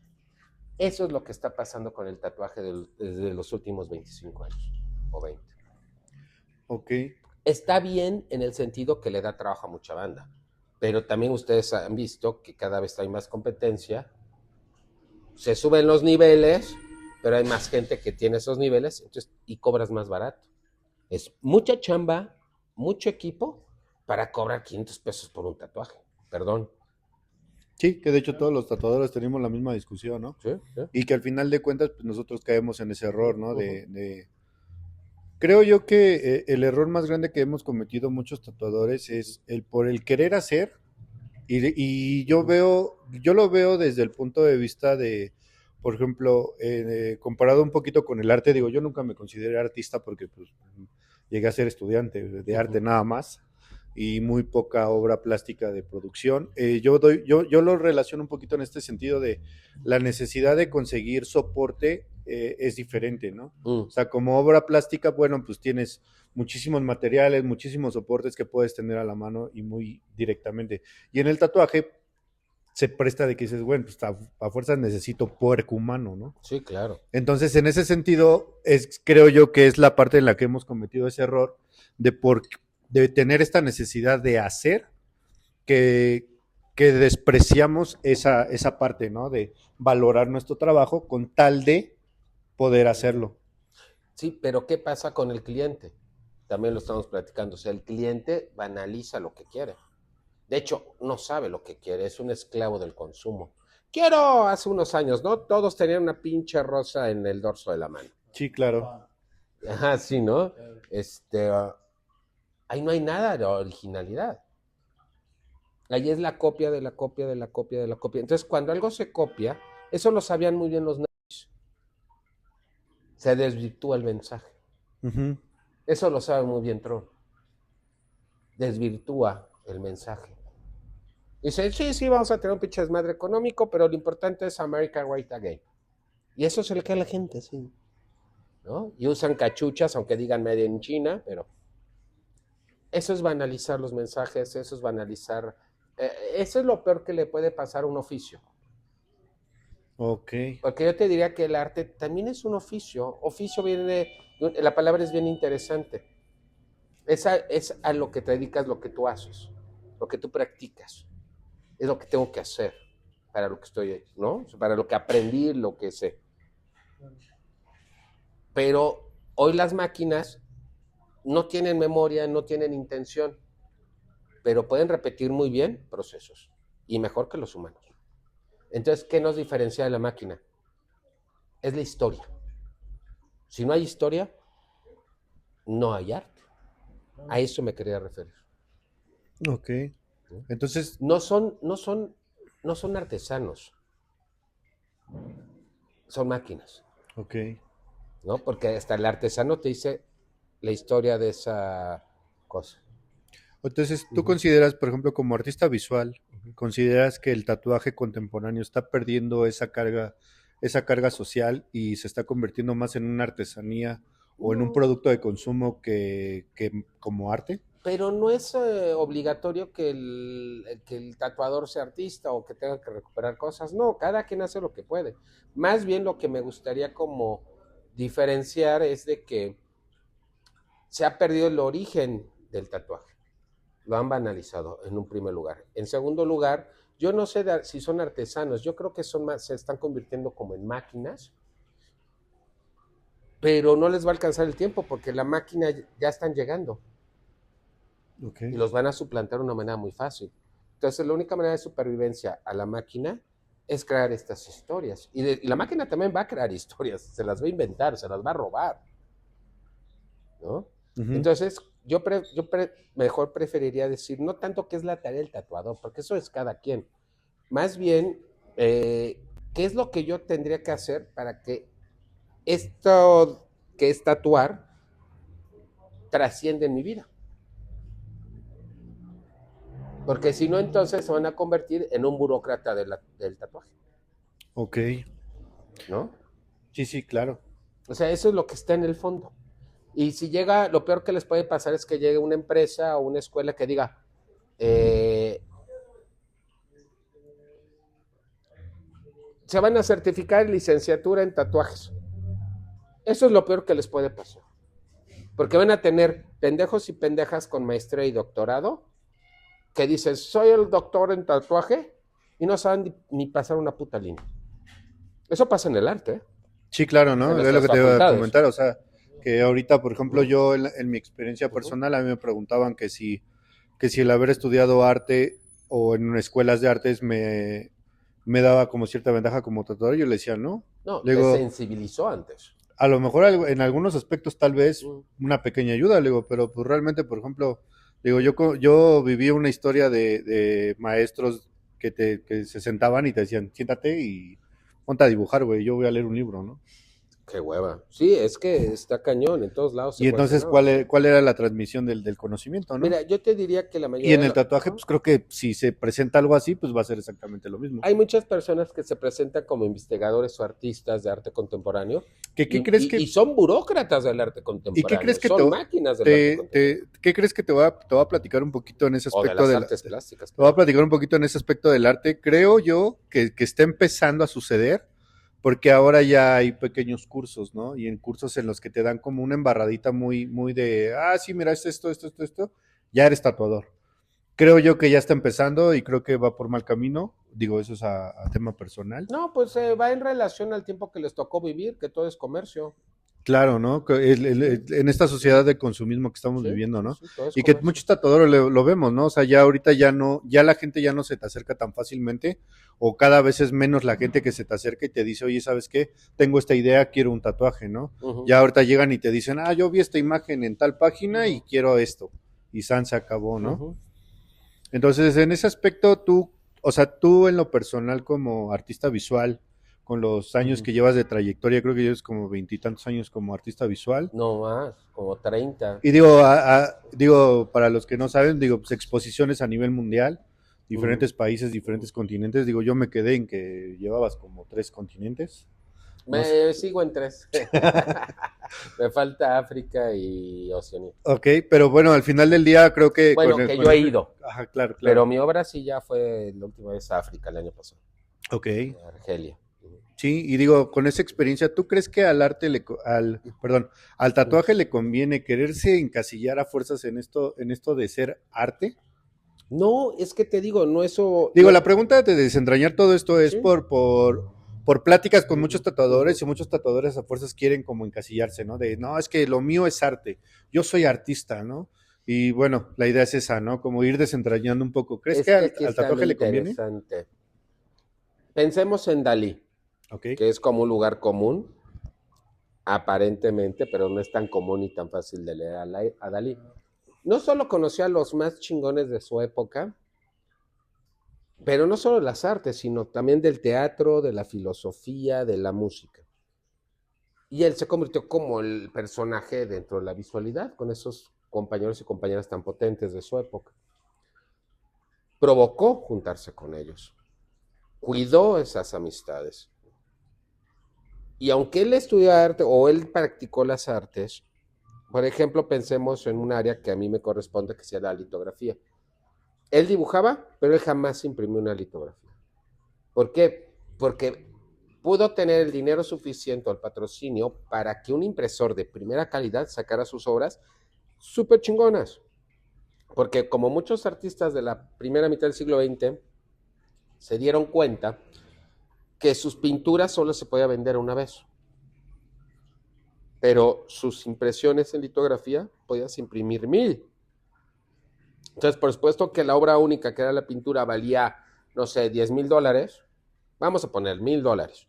B: Eso es lo que está pasando con el tatuaje desde los últimos 25 años o 20.
A: Ok.
B: Está bien en el sentido que le da trabajo a mucha banda, pero también ustedes han visto que cada vez hay más competencia, se suben los niveles, pero hay más gente que tiene esos niveles, entonces, y cobras más barato. Es mucha chamba, mucho equipo para cobrar 500 pesos por un tatuaje. Perdón.
A: Sí, que de hecho todos los tatuadores tenemos la misma discusión, ¿no?
B: Sí, sí.
A: Y que al final de cuentas pues, nosotros caemos en ese error, ¿no? Creo yo que el error más grande que hemos cometido muchos tatuadores es el por el querer hacer y yo lo veo desde el punto de vista de, por ejemplo, comparado un poquito con el arte, digo, yo nunca me consideré artista porque pues llegué a ser estudiante de arte nada más y muy poca obra plástica de producción. Yo lo relaciono un poquito en este sentido de la necesidad de conseguir soporte es diferente, ¿no? O sea, como obra plástica, bueno, pues tienes muchísimos materiales, muchísimos soportes que puedes tener a la mano y muy directamente. Y en el tatuaje se presta de que dices, bueno, pues a fuerzas necesito puerco humano, ¿no?
B: Sí, claro.
A: Entonces, en ese sentido, creo yo que es la parte en la que hemos cometido ese error de tener esta necesidad de hacer que despreciamos esa parte, ¿no? De valorar nuestro trabajo con tal de poder hacerlo.
B: Sí, pero ¿qué pasa con el cliente? También lo estamos platicando. O sea, el cliente banaliza lo que quiere. De hecho, no sabe lo que quiere, es un esclavo del consumo. Quiero, hace unos años, ¿no? Todos tenían una pinche rosa en el dorso de la mano.
A: Sí, claro.
B: Ajá, sí, ¿no? Ahí no hay nada de originalidad. Ahí es la copia de la copia de la copia de la copia. Entonces, cuando algo se copia, eso lo sabían muy bien los nerds. Se desvirtúa el mensaje. Eso lo sabe muy bien Tron. Desvirtúa el mensaje. Dice, sí, vamos a tener un pinche desmadre económico, pero lo importante es America Right Again. Y eso se le cae a la gente, sí. ¿No? Y usan cachuchas, aunque digan Made in China, pero eso es banalizar los mensajes, eso es banalizar. Eso es lo peor que le puede pasar a un oficio.
A: Ok.
B: Porque yo te diría que el arte también es un oficio. Oficio viene, la palabra es bien interesante. Es a lo que te dedicas, lo que tú haces, lo que tú practicas. Es lo que tengo que hacer para lo que estoy, ¿no? Para lo que aprendí, lo que sé. Pero hoy las máquinas no tienen memoria, no tienen intención, pero pueden repetir muy bien procesos y mejor que los humanos. Entonces, ¿qué nos diferencia de la máquina? Es la historia. Si no hay historia, no hay arte. A eso me quería referir.
A: Ok. Entonces,
B: No son artesanos, son máquinas,
A: ok.
B: ¿no? Porque hasta el artesano te dice la historia de esa cosa.
A: Entonces, tú
B: Ujú.
A: consideras, por ejemplo, como artista visual, consideras que el tatuaje contemporáneo está perdiendo esa carga social y se está convirtiendo más en una artesanía o en un
B: No,
A: producto de consumo que como arte?
B: pero no es obligatorio que el tatuador sea artista o que tenga que recuperar cosas. No, cada quien hace lo que puede. Más bien lo que me gustaría como diferenciar es de que se ha perdido el origen del tatuaje. Lo han banalizado en un primer lugar. En segundo lugar, yo no sé si son artesanos, yo creo que se están convirtiendo como en máquinas, pero no les va a alcanzar el tiempo porque la máquina ya están llegando
A: Ok.
B: y los van a suplantar de una manera muy fácil. Entonces, la única manera de supervivencia a la máquina es crear estas historias. Y la máquina también va a crear historias, se las va a inventar, se las va a robar, ¿no?
A: Ujú.
B: Entonces, mejor preferiría decir, no tanto que es la tarea del tatuador, porque eso es cada quien. Más bien, ¿qué es lo que yo tendría que hacer para que esto que es tatuar trasciende en mi vida? Porque si no, entonces se van a convertir en un burócrata del tatuaje,
A: Ok.
B: ¿no?
A: Sí, sí, claro.
B: O sea, eso es lo que está en el fondo. Y si llega, lo peor que les puede pasar es que llegue una empresa o una escuela que diga, eh, se van a certificar licenciatura en tatuajes. Eso es lo peor que les puede pasar. Porque van a tener pendejos y pendejas con maestría y doctorado que dicen, soy el doctor en tatuaje y no saben ni pasar una puta línea. Eso pasa en el arte, ¿eh?
A: Sí, claro,
B: En
A: ¿no? Es lo
B: nuestras
A: que te iba a
B: facultades.
A: comentar, o sea, que ahorita, por ejemplo,
B: Uh-huh,
A: yo en mi experiencia
B: uh-huh.
A: personal, a mí me preguntaban que si el haber estudiado arte o en escuelas de artes me daba como cierta ventaja como tatuador, yo le decía, no.
B: No,
A: Le
B: te
A: digo,
B: sensibilizó antes.
A: a lo mejor en algunos aspectos tal vez
B: Uh-huh.
A: una pequeña ayuda, le digo, pero pues realmente, por ejemplo, digo, yo viví una historia de maestros que se sentaban y te decían, siéntate y ponte a dibujar, güey, yo voy a leer un libro, ¿no?
B: Qué hueva. Sí, es que está cañón, en todos lados se
A: Y entonces,
B: cuestionaba.
A: ¿cuál era la transmisión del conocimiento, no?
B: Mira, yo te diría que la
A: Y
B: mayoría
A: en
B: de
A: el tatuaje,
B: uh-huh,
A: pues creo que si se presenta algo así, pues va a ser exactamente lo mismo.
B: hay muchas personas que se presentan como investigadores o artistas de arte contemporáneo y,
A: ¿Qué crees
B: y son burócratas del arte
A: y qué
B: contemporáneo,
A: crees que te,
B: son máquinas del arte contemporáneo,
A: qué crees que te va a platicar un poquito en ese
B: o de
A: aspecto
B: las
A: de la,
B: artes
A: te
B: plásticas,
A: voy a
B: claro.
A: platicar un poquito en ese aspecto del arte? Creo yo que está empezando a suceder porque ahora ya hay pequeños cursos, ¿no? Y en cursos en los que te dan como una embarradita muy, muy de, sí, mira, es esto, ya eres tatuador. Creo yo que ya está empezando y creo que va por mal camino. Digo, eso es a tema personal.
B: No, pues va en relación al tiempo que les tocó vivir, que todo es comercio.
A: Claro, ¿no?
B: Sí,
A: En esta sociedad
B: uh-huh,
A: de consumismo que estamos
B: sí,
A: viviendo,
B: sí,
A: ¿no?
B: sí, todo es
A: Y que
B: comercio.
A: muchos tatuadores lo vemos, ¿no? O sea, ya ahorita ya no, ya la gente ya no se te acerca tan fácilmente, o cada vez es menos la gente que se te acerca y te dice, oye, ¿sabes qué? Tengo esta idea, quiero un tatuaje, ¿no?
B: Uh-huh,
A: Ya ahorita llegan y te dicen, yo vi esta imagen en tal página y
B: uh-huh,
A: quiero esto. Y San se acabó, ¿no?
B: uh-huh.
A: Entonces, en ese aspecto, o sea, tú en lo personal como artista visual, con los años
B: Uh-huh.
A: que llevas de trayectoria, creo que llevas como veintitantos años como artista visual.
B: No más, como 30.
A: Y digo, para los que no saben, digo, pues exposiciones a nivel mundial,
B: Uh-huh,
A: diferentes países,
B: uh-huh.
A: diferentes continentes. Digo, yo me quedé en que llevabas como 3 continentes. No sé.
B: Me sigo en 3. Me falta África y Oceanía.
A: Ok, pero bueno, al final del día creo que
B: Bueno, que yo he ido,
A: Ajá, claro,
B: pero
A: claro.
B: mi obra sí ya fue la última vez a África el año pasado,
A: Ok.
B: a Argelia.
A: Sí, y digo, con esa experiencia, ¿tú crees que al arte perdón, al tatuaje le conviene quererse encasillar a fuerzas en esto de ser arte?
B: No, es que te digo, no eso,
A: Digo,
B: no,
A: la pregunta de desentrañar todo esto es
B: sí.
A: por pláticas con muchos
B: Uh-huh, uh-huh.
A: tatuadores y muchos tatuadores a fuerzas quieren como encasillarse, ¿no? De, no, es que lo mío es arte, yo soy artista, ¿no? Y bueno, la idea es esa, ¿no? Como ir desentrañando un poco. ¿Crees
B: Es
A: que
B: que
A: al,
B: aquí
A: al
B: está lo
A: tatuaje le conviene?
B: interesante. Pensemos en Dalí,
A: Ok.
B: que es como un lugar común, aparentemente, pero no es tan común y tan fácil de leer a Dalí. No solo conocía a los más chingones de su época, pero no solo de las artes, sino también del teatro, de la filosofía, de la música. Y él se convirtió como el personaje dentro de la visualidad, con esos compañeros y compañeras tan potentes de su época. Provocó juntarse con ellos, cuidó esas amistades. Y aunque él estudió arte o él practicó las artes, por ejemplo, pensemos en un área que a mí me corresponde, que sea la litografía. Él dibujaba, pero él jamás imprimió una litografía. ¿Por qué? Porque pudo tener el dinero suficiente o el patrocinio para que un impresor de primera calidad sacara sus obras súper chingonas. Porque como muchos artistas de la primera mitad del siglo XX se dieron cuenta que sus pinturas solo se podía vender una vez. Pero sus impresiones en litografía podías imprimir 1000. Entonces, por supuesto que la obra única, que era la pintura, valía, no sé, $10,000. Vamos a poner $1,000.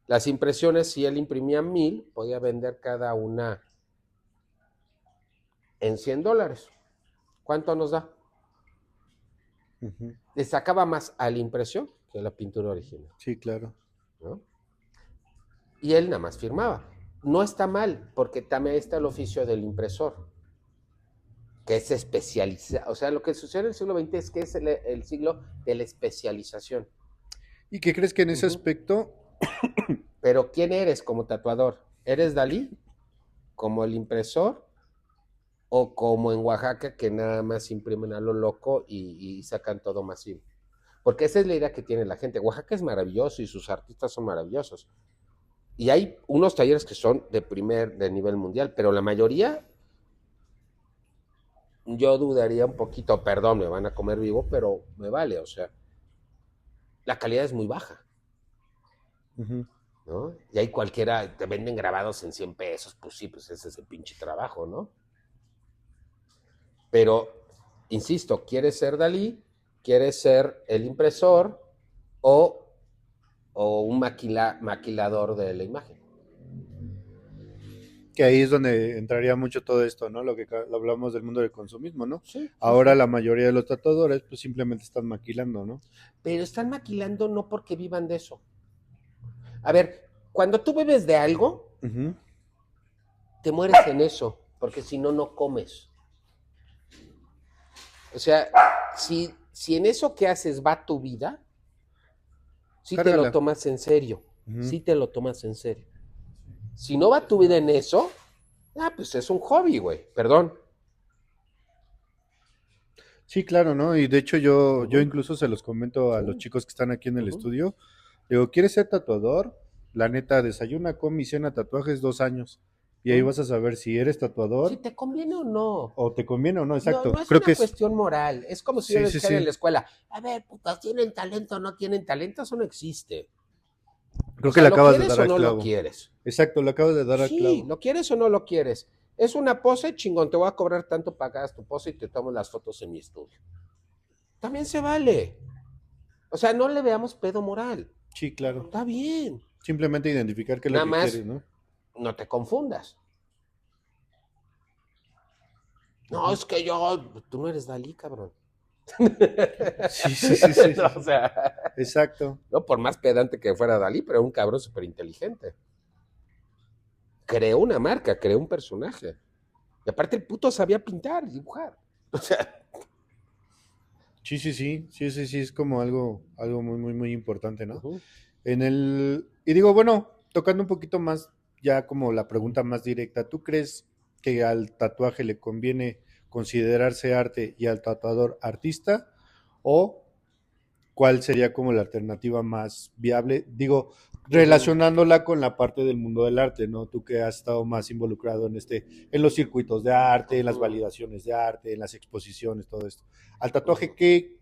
B: Las impresiones, si él imprimía 1000, podía vender cada una en $100. ¿Cuánto nos da?
A: Ujú.
B: Le sacaba más a la impresión que a la pintura original,
A: Sí, claro.
B: ¿no? Y él nada más firmaba. No está mal, porque también está el oficio del impresor, que es especializado. O sea, lo que sucede en el siglo XX es que es el siglo de la especialización.
A: ¿Y qué crees que en ese
B: Ujú.
A: aspecto?
B: Pero ¿quién eres como tatuador? ¿Eres Dalí? ¿Como el impresor? ¿O como en Oaxaca, que nada más imprimen a lo loco y sacan todo masivo? Porque esa es la idea que tiene la gente. Oaxaca es maravilloso y sus artistas son maravillosos. Y hay unos talleres que son de nivel mundial, pero la mayoría, yo dudaría un poquito, perdón, me van a comer vivo, pero me vale, o sea, la calidad es muy baja,
A: Ujú.
B: ¿no? Y hay cualquiera, te venden grabados en 100 pesos, pues sí, pues ese es el pinche trabajo, ¿no? Pero, insisto, ¿quieres ser Dalí? ¿Quieres ser el impresor o, o un maquilador de la imagen?
A: Que ahí es donde entraría mucho todo esto, ¿no? Lo que lo hablamos del mundo del consumismo, ¿no?
B: Sí, sí,
A: Ahora
B: sí.
A: la mayoría de los tatuadores pues simplemente están maquilando, ¿no?
B: Pero están maquilando no porque vivan de eso. A ver, cuando tú bebes de algo,
A: Ujú.
B: te mueres en eso, porque si no, no comes. O sea, si en eso que haces va tu vida, sí te lo
A: Cárgala.
B: tomas en serio.
A: Ujú.
B: Sí te lo tomas en serio. Si no va tu vida en eso, pues es un hobby, güey. Perdón.
A: Sí, claro, ¿no? Y de hecho yo
B: Ujú,
A: incluso se los comento a los
B: sí,
A: chicos que están aquí en el
B: ujú,
A: estudio. Digo, ¿quieres ser tatuador? La neta, desayuna, come y cena tatuajes 2 años. Y ahí
B: ujú.
A: vas a saber si eres
B: Si
A: tatuador
B: te conviene o no.
A: o te conviene o no,
B: No,
A: exacto.
B: no es
A: Creo que
B: una
A: es,
B: cuestión moral. Es como si yo
A: sí,
B: les
A: sí,
B: dijera en
A: sí.
B: la escuela, a ver, putas, ¿tienen talento o no tienen talento? Eso no existe. O
A: Creo que
B: sea,
A: le
B: ¿lo
A: acabas de
B: quieres
A: dar
B: o
A: al
B: no lo
A: clavo.
B: quieres?
A: Exacto, le acabas de dar al
B: Sí,
A: clavo.
B: ¿lo quieres o no lo quieres? Es una pose, chingón, te voy a cobrar tanto para que hagas tu pose y te tomo las fotos en mi estudio. También se vale. O sea, no le veamos pedo moral.
A: Sí, claro.
B: Está bien.
A: Simplemente identificar qué es lo
B: Nada
A: que quieres,
B: más,
A: ¿no?
B: no te confundas. No,
A: Ujú.
B: es que yo, tú no eres Dalí, cabrón.
A: Sí, sí, sí, sí,
B: No,
A: sí,
B: o
A: sí.
B: sea,
A: Exacto.
B: no por más pedante que fuera Dalí, pero era un cabrón súper inteligente. Creó una marca, creó un personaje. Y aparte el puto sabía pintar y dibujar. O sea,
A: Sí, sí, sí, sí, sí, sí, es como algo muy, muy, muy importante, ¿no?
B: ujú.
A: Y digo, bueno, tocando un poquito más, ya como la pregunta más directa, ¿tú crees que al tatuaje le conviene considerarse arte y al tatuador artista? ¿O cuál sería como la alternativa más viable? Digo,
B: Ujú.
A: relacionándola con la parte del mundo del arte, ¿no? Tú que has estado más involucrado en los circuitos de arte, en las
B: Ujú,
A: validaciones de arte, en las exposiciones, todo esto. Al tatuaje,
B: ujú.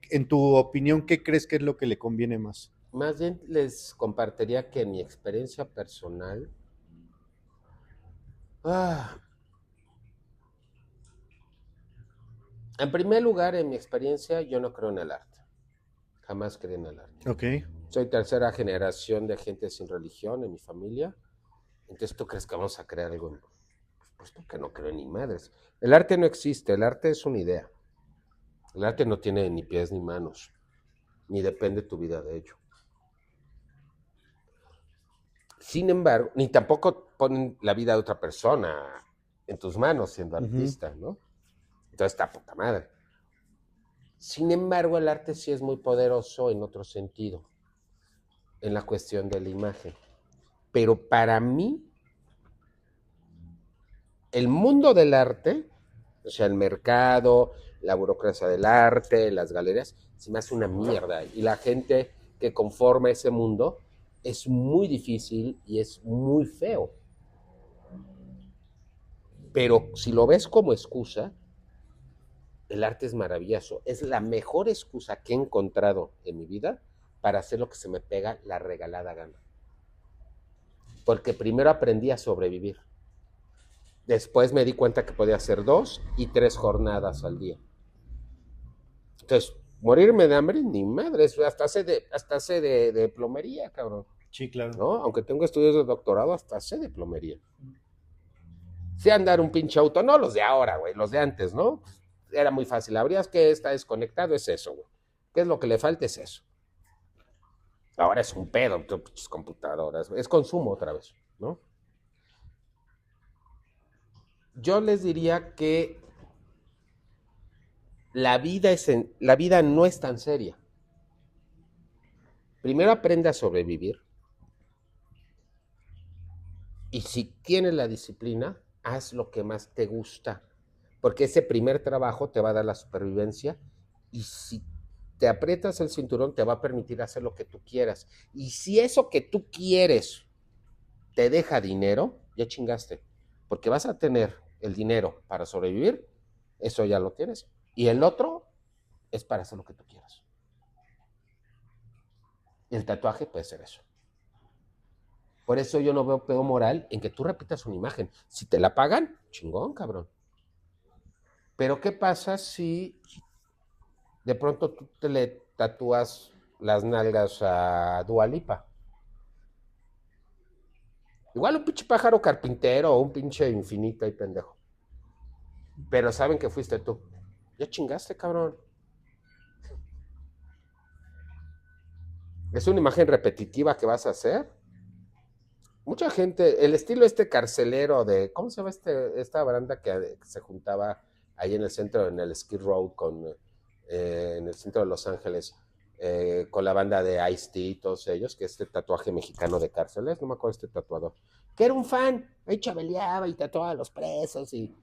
A: en tu opinión, qué crees que es lo que le conviene más?
B: Más bien les compartiría que en mi experiencia personal, ah, en primer lugar, en mi experiencia, yo no creo en el arte. Jamás creí en el arte.
A: Ok.
B: Soy tercera generación de gente sin religión en mi familia. Entonces, ¿tú crees que vamos a crear algo? Pues porque no creo ni madres. El arte no existe, el arte es una idea. El arte no tiene ni pies ni manos, ni depende tu vida de ello. Sin embargo, ni tampoco ponen la vida de otra persona en tus manos siendo artista, ¿no? Entonces está poca madre. Sin embargo, el arte sí es muy poderoso en otro sentido, en la cuestión de la imagen. Pero para mí, el mundo del arte, o sea, el mercado, la burocracia del arte, las galerías, se me hace una mierda. Y la gente que conforma ese mundo es muy difícil y es muy feo. Pero si lo ves como excusa, el arte es maravilloso. Es la mejor excusa que he encontrado en mi vida para hacer lo que se me pega la regalada gana. Porque primero aprendí a sobrevivir. Después me di cuenta que podía hacer 2 y 3 jornadas al día. Entonces, morirme de hambre, ni madres, hasta sé de plomería, cabrón.
A: Sí, claro.
B: ¿No? Aunque tengo estudios de doctorado, hasta sé de plomería. Sé andar un pinche auto, no los de ahora, güey, los de antes, ¿no? Era muy fácil. Habrías que está desconectado, es eso, güey. ¿Qué es lo que le falta? Es eso. Ahora es un pedo, pinches computadoras. Es consumo otra vez, ¿no? Yo les diría que la vida no es tan seria. Primero aprende a sobrevivir. Y si tienes la disciplina, haz lo que más te gusta. Porque ese primer trabajo te va a dar la supervivencia. Y si te aprietas el cinturón, te va a permitir hacer lo que tú quieras. Y si eso que tú quieres te deja dinero, ya chingaste. Porque vas a tener el dinero para sobrevivir, eso ya lo tienes. Y el otro es para hacer lo que tú quieras. Y el tatuaje puede ser eso. Por eso yo no veo pedo moral en que tú repitas una imagen. Si te la pagan, chingón, cabrón. Pero ¿qué pasa si de pronto tú te le tatúas las nalgas a Dua Lipa? Igual un pinche pájaro carpintero o un pinche infinito ahí pendejo. Pero saben que fuiste tú. Ya chingaste, cabrón. Es una imagen repetitiva que vas a hacer. Mucha gente, el estilo este carcelero de, ¿cómo se llama esta banda que se juntaba ahí en el centro, en el Skid Row, en el centro de Los Ángeles, con la banda de Ice-T y todos ellos, que es este tatuaje mexicano de cárceles, no me acuerdo este tatuador, que era un fan, ahí chabeleaba y tatuaba a los presos y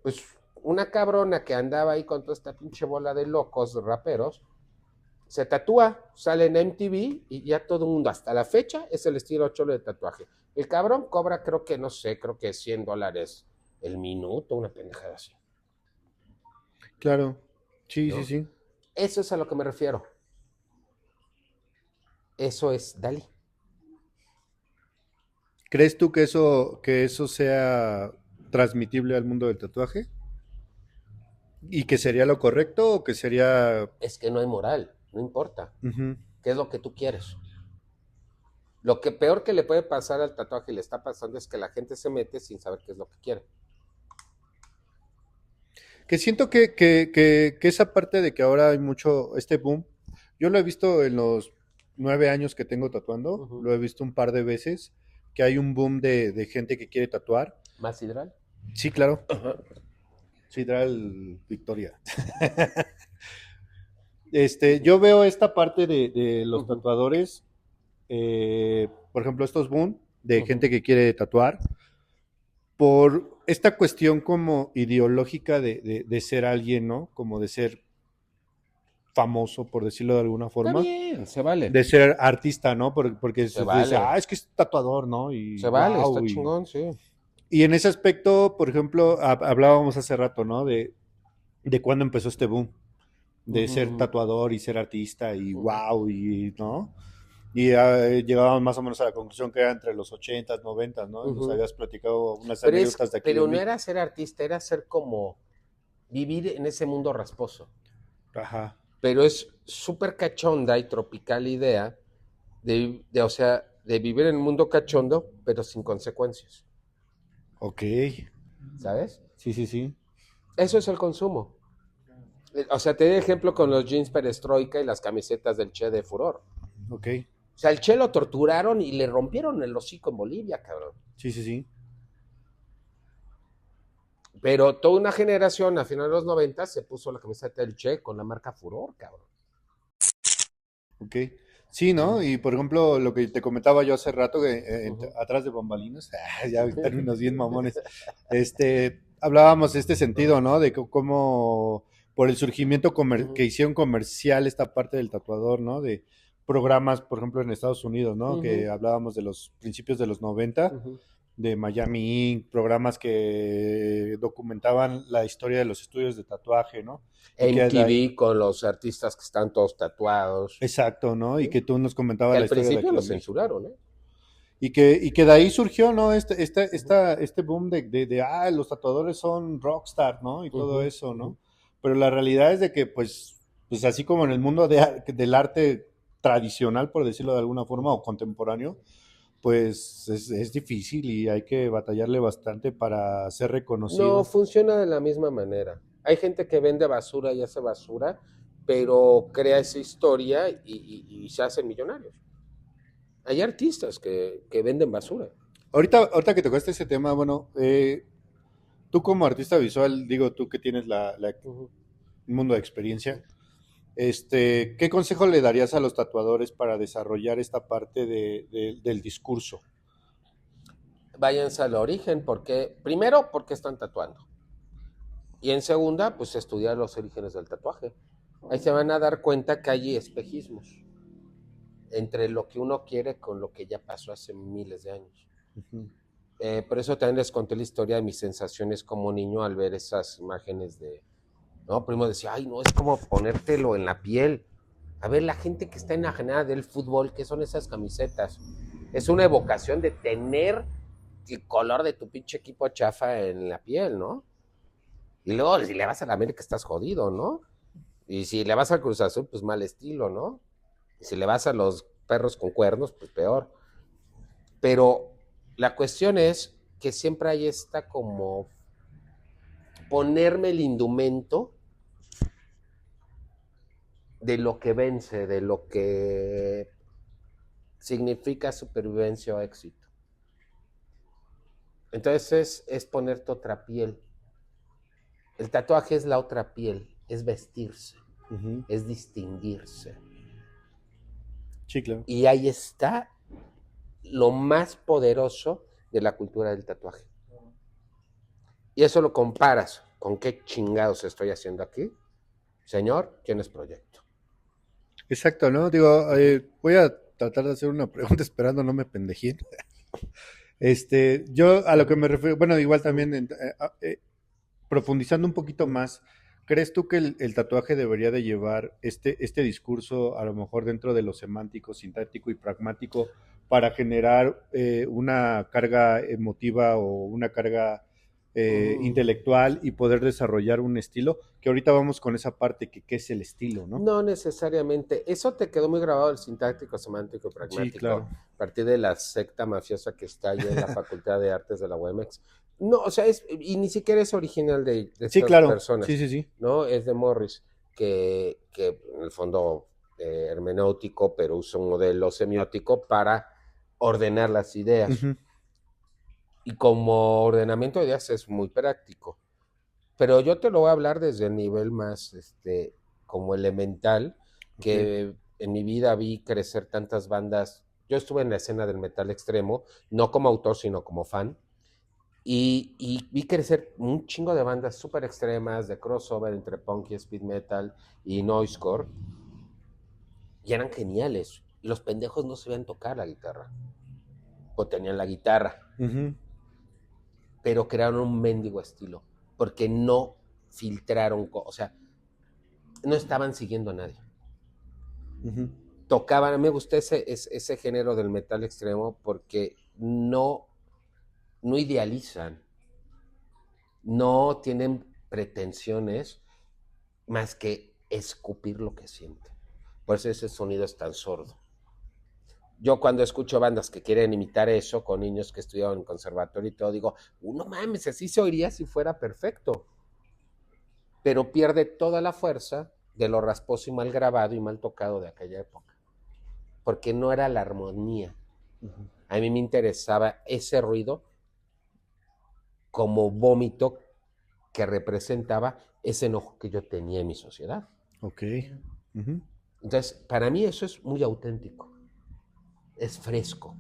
B: pues una cabrona que andaba ahí con toda esta pinche bola de locos raperos, se tatúa, sale en MTV y ya todo el mundo, hasta la fecha, es el estilo cholo de tatuaje. El cabrón cobra, creo que, no sé, creo que $100 el minuto, una pendejada así.
A: Claro. Sí, sí,
B: ¿No?
A: sí.
B: Eso es a lo que me refiero. Eso es Dalí.
A: ¿Crees tú que eso sea transmitible al mundo del tatuaje? ¿Y que sería lo correcto o que sería...
B: Es que no hay moral, no importa.
A: Ujú.
B: ¿Qué es lo que tú quieres? Lo que peor que le puede pasar al tatuaje y le está pasando es que la gente se mete sin saber qué es lo que quiere.
A: Que siento que esa parte de que ahora hay mucho, este boom, yo lo he visto en los 9 años que tengo tatuando, lo he visto un par de veces, que hay un boom de gente que quiere tatuar.
B: ¿Más hidral?
A: Sí, claro. Sidral Victoria. Yo veo esta parte de los tatuadores, por ejemplo, estos boom de gente que quiere tatuar, por esta cuestión como ideológica de ser alguien, ¿no? Como de ser famoso, por decirlo de alguna
B: Está
A: forma.
B: bien, se vale.
A: De ser artista, ¿no? Porque
B: Se
A: se
B: vale.
A: dice, es que es tatuador, ¿no? Y,
B: Se vale,
A: wow,
B: está chingón, sí.
A: Y en ese aspecto, por ejemplo, hablábamos hace rato, ¿no? De cuándo empezó este boom. De ser tatuador y ser artista y wow, y, ¿no? Y llegábamos más o menos a la conclusión que era entre los 80s, 90s, ¿no? Y nos habías platicado unas anécdotas de aquí.
B: Pero no era ser artista, era ser como vivir en ese mundo rasposo.
A: Ajá.
B: Pero es súper cachonda y tropical idea O sea, de vivir en un mundo cachondo, pero sin consecuencias,
A: Ok.
B: ¿sabes?
A: Sí, sí, sí.
B: Eso es el consumo. O sea, te doy ejemplo con los jeans perestroika y las camisetas del Che de Furor.
A: Ok.
B: O sea, el Che lo torturaron y le rompieron el hocico en Bolivia, cabrón.
A: Sí, sí, sí.
B: Pero toda una generación a finales de los 90 se puso la camiseta del Che con la marca Furor, cabrón.
A: Ok. Sí, ¿no? Y por ejemplo, lo que te comentaba yo hace rato, que
B: Ujú.
A: atrás de bambalinas, ya términos bien mamones, hablábamos de este sentido, ¿no? De cómo por el surgimiento que
B: Ujú.
A: hicieron comercial esta parte del tatuador, ¿no? De programas, por ejemplo, en Estados Unidos, ¿no? Que
B: Ujú.
A: hablábamos de los principios de los 90
B: Ujú.
A: de Miami Ink, programas que documentaban la historia de los estudios de tatuaje, ¿no? Y que de ahí,
B: MTV con los artistas que están todos tatuados.
A: exacto, ¿no? Y
B: ¿Sí?
A: que tú nos
B: Que
A: comentabas la
B: al
A: historia de
B: principio
A: aquí
B: lo
A: en México.
B: censuraron, ¿eh?
A: Y que de ahí surgió, ¿no?
B: Ujú.
A: Este boom los tatuadores son rockstar, ¿no? Y todo
B: Ujú.
A: eso,
B: Ujú.
A: ¿no? Pero la realidad es de que, pues así como en el mundo del arte tradicional, por decirlo de alguna forma, o contemporáneo, pues es difícil y hay que batallarle bastante para ser
B: No
A: reconocido.
B: funciona de la misma manera. Hay gente que vende basura y hace basura, pero crea esa historia y se hacen millonarios. Hay artistas que venden basura.
A: Ahorita que tocaste ese tema, bueno, tú como artista visual, digo tú que tienes
B: Ujú.
A: un mundo de experiencia, ¿qué consejo le darías a los tatuadores para desarrollar esta parte del discurso?
B: Váyanse al origen, porque, primero, porque están tatuando. Y en segunda, pues estudiar los orígenes del tatuaje. Ahí se van a dar cuenta que hay espejismos entre lo que uno quiere con lo que ya pasó hace miles de años.
A: Ujú.
B: Por eso también les conté la historia de mis sensaciones como niño al ver esas imágenes de, no, primo decía, ay, no, es como ponértelo en la piel. A ver, la gente que está enajenada del fútbol, ¿qué son esas camisetas? Es una evocación de tener el color de tu pinche equipo chafa en la piel, ¿no? Y luego, si le vas a la América, estás jodido, ¿no? Y si le vas al Cruz Azul, pues mal estilo, ¿no? Y si le vas a los perros con cuernos, pues peor. Pero la cuestión es que siempre hay esta como ponerme el indumento de lo que vence, de lo que significa supervivencia o éxito. Entonces es ponerte otra piel. El tatuaje es la otra piel, es vestirse,
A: Ujú.
B: es distinguirse.
A: Sí, claro.
B: Y ahí está lo más poderoso de la cultura del tatuaje. Y eso lo comparas con qué chingados estoy haciendo aquí. Señor, tienes proyecto.
A: Exacto, ¿no? Digo,
B: Uh-huh.
A: voy a tratar de hacer una pregunta esperando no me pendejín. Yo a lo que
B: Uh-huh.
A: me refiero, bueno, igual
B: Uh-huh.
A: también profundizando un poquito más, ¿crees tú que el tatuaje debería de llevar este discurso a lo mejor dentro de lo semántico, sintáctico y pragmático para generar una carga emotiva o una carga
B: Uh-huh.
A: intelectual y poder desarrollar un estilo? Que ahorita vamos con esa parte que qué es el estilo, ¿no?
B: No necesariamente. Eso te quedó muy grabado el sintáctico, semántico y
A: Sí,
B: pragmático
A: claro.
B: a partir de la secta mafiosa que está ahí en la Facultad de Artes de la UEMEX. No, o sea, y ni siquiera es original de
A: Sí,
B: estas
A: claro. Sí,
B: personas,
A: sí, sí.
B: ¿no? Es de Morris, que en el fondo hermenéutico, pero usa un modelo semiótico para ordenar las ideas.
A: Ujú.
B: Y como ordenamiento de ideas es muy práctico. Pero yo te lo voy a hablar desde el nivel más, como elemental,
A: Ok.
B: que en mi vida vi crecer tantas bandas. Yo estuve en la escena del metal extremo, no como autor, sino como fan, y vi crecer un chingo de bandas súper extremas, de crossover entre punk y speed metal y noisecore, y eran geniales. Y los pendejos no sabían tocar la guitarra, o tenían la guitarra,
A: Ujú.
B: pero crearon un mendigo estilo, porque no filtraron, o sea, no estaban siguiendo a nadie.
A: Ujú.
B: Tocaban, a mí me gusta ese género del metal extremo porque no idealizan, no tienen pretensiones más que escupir lo que sienten. Por eso ese sonido es tan sordo. Yo cuando escucho bandas que quieren imitar eso con niños que estudiaron en conservatorio y todo, digo, no mames, así se oiría si fuera perfecto. Pero pierde toda la fuerza de lo rasposo y mal grabado y mal tocado de aquella época. Porque no era la armonía. A mí me interesaba ese ruido como vómito que representaba ese enojo que yo tenía en mi sociedad.
A: Ok. Uh-huh.
B: Entonces, para mí eso es muy auténtico. Es fresco.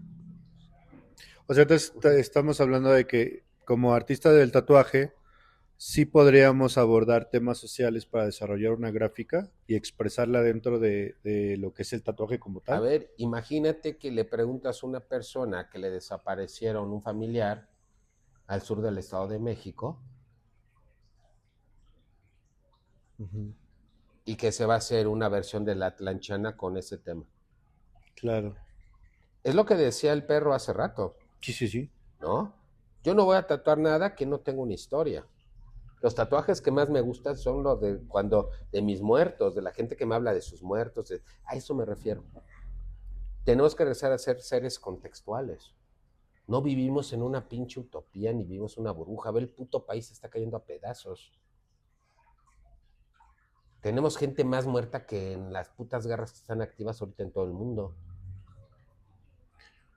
A: O sea, entonces estamos hablando de que como artista del tatuaje, sí podríamos abordar temas sociales para desarrollar una gráfica y expresarla dentro de lo que es el tatuaje como
B: A
A: tal.
B: ver, imagínate que le preguntas a una persona que le desaparecieron un familiar al sur del Estado de México
A: Uh-huh.
B: y que se va a hacer una versión de la Atlanchana con ese tema.
A: Claro.
B: Es lo que decía el perro hace rato,
A: Sí, sí, sí.
B: ¿no? Yo no voy a tatuar nada que no tenga una historia. Los tatuajes que más me gustan son los de cuando, de mis muertos, de la gente que me habla de sus muertos, a eso me refiero. Tenemos que regresar a ser seres contextuales. No vivimos en una pinche utopía ni vivimos en una burbuja. Ve, el puto país se está cayendo a pedazos. Tenemos gente más muerta que en las putas guerras que están activas ahorita en todo el mundo.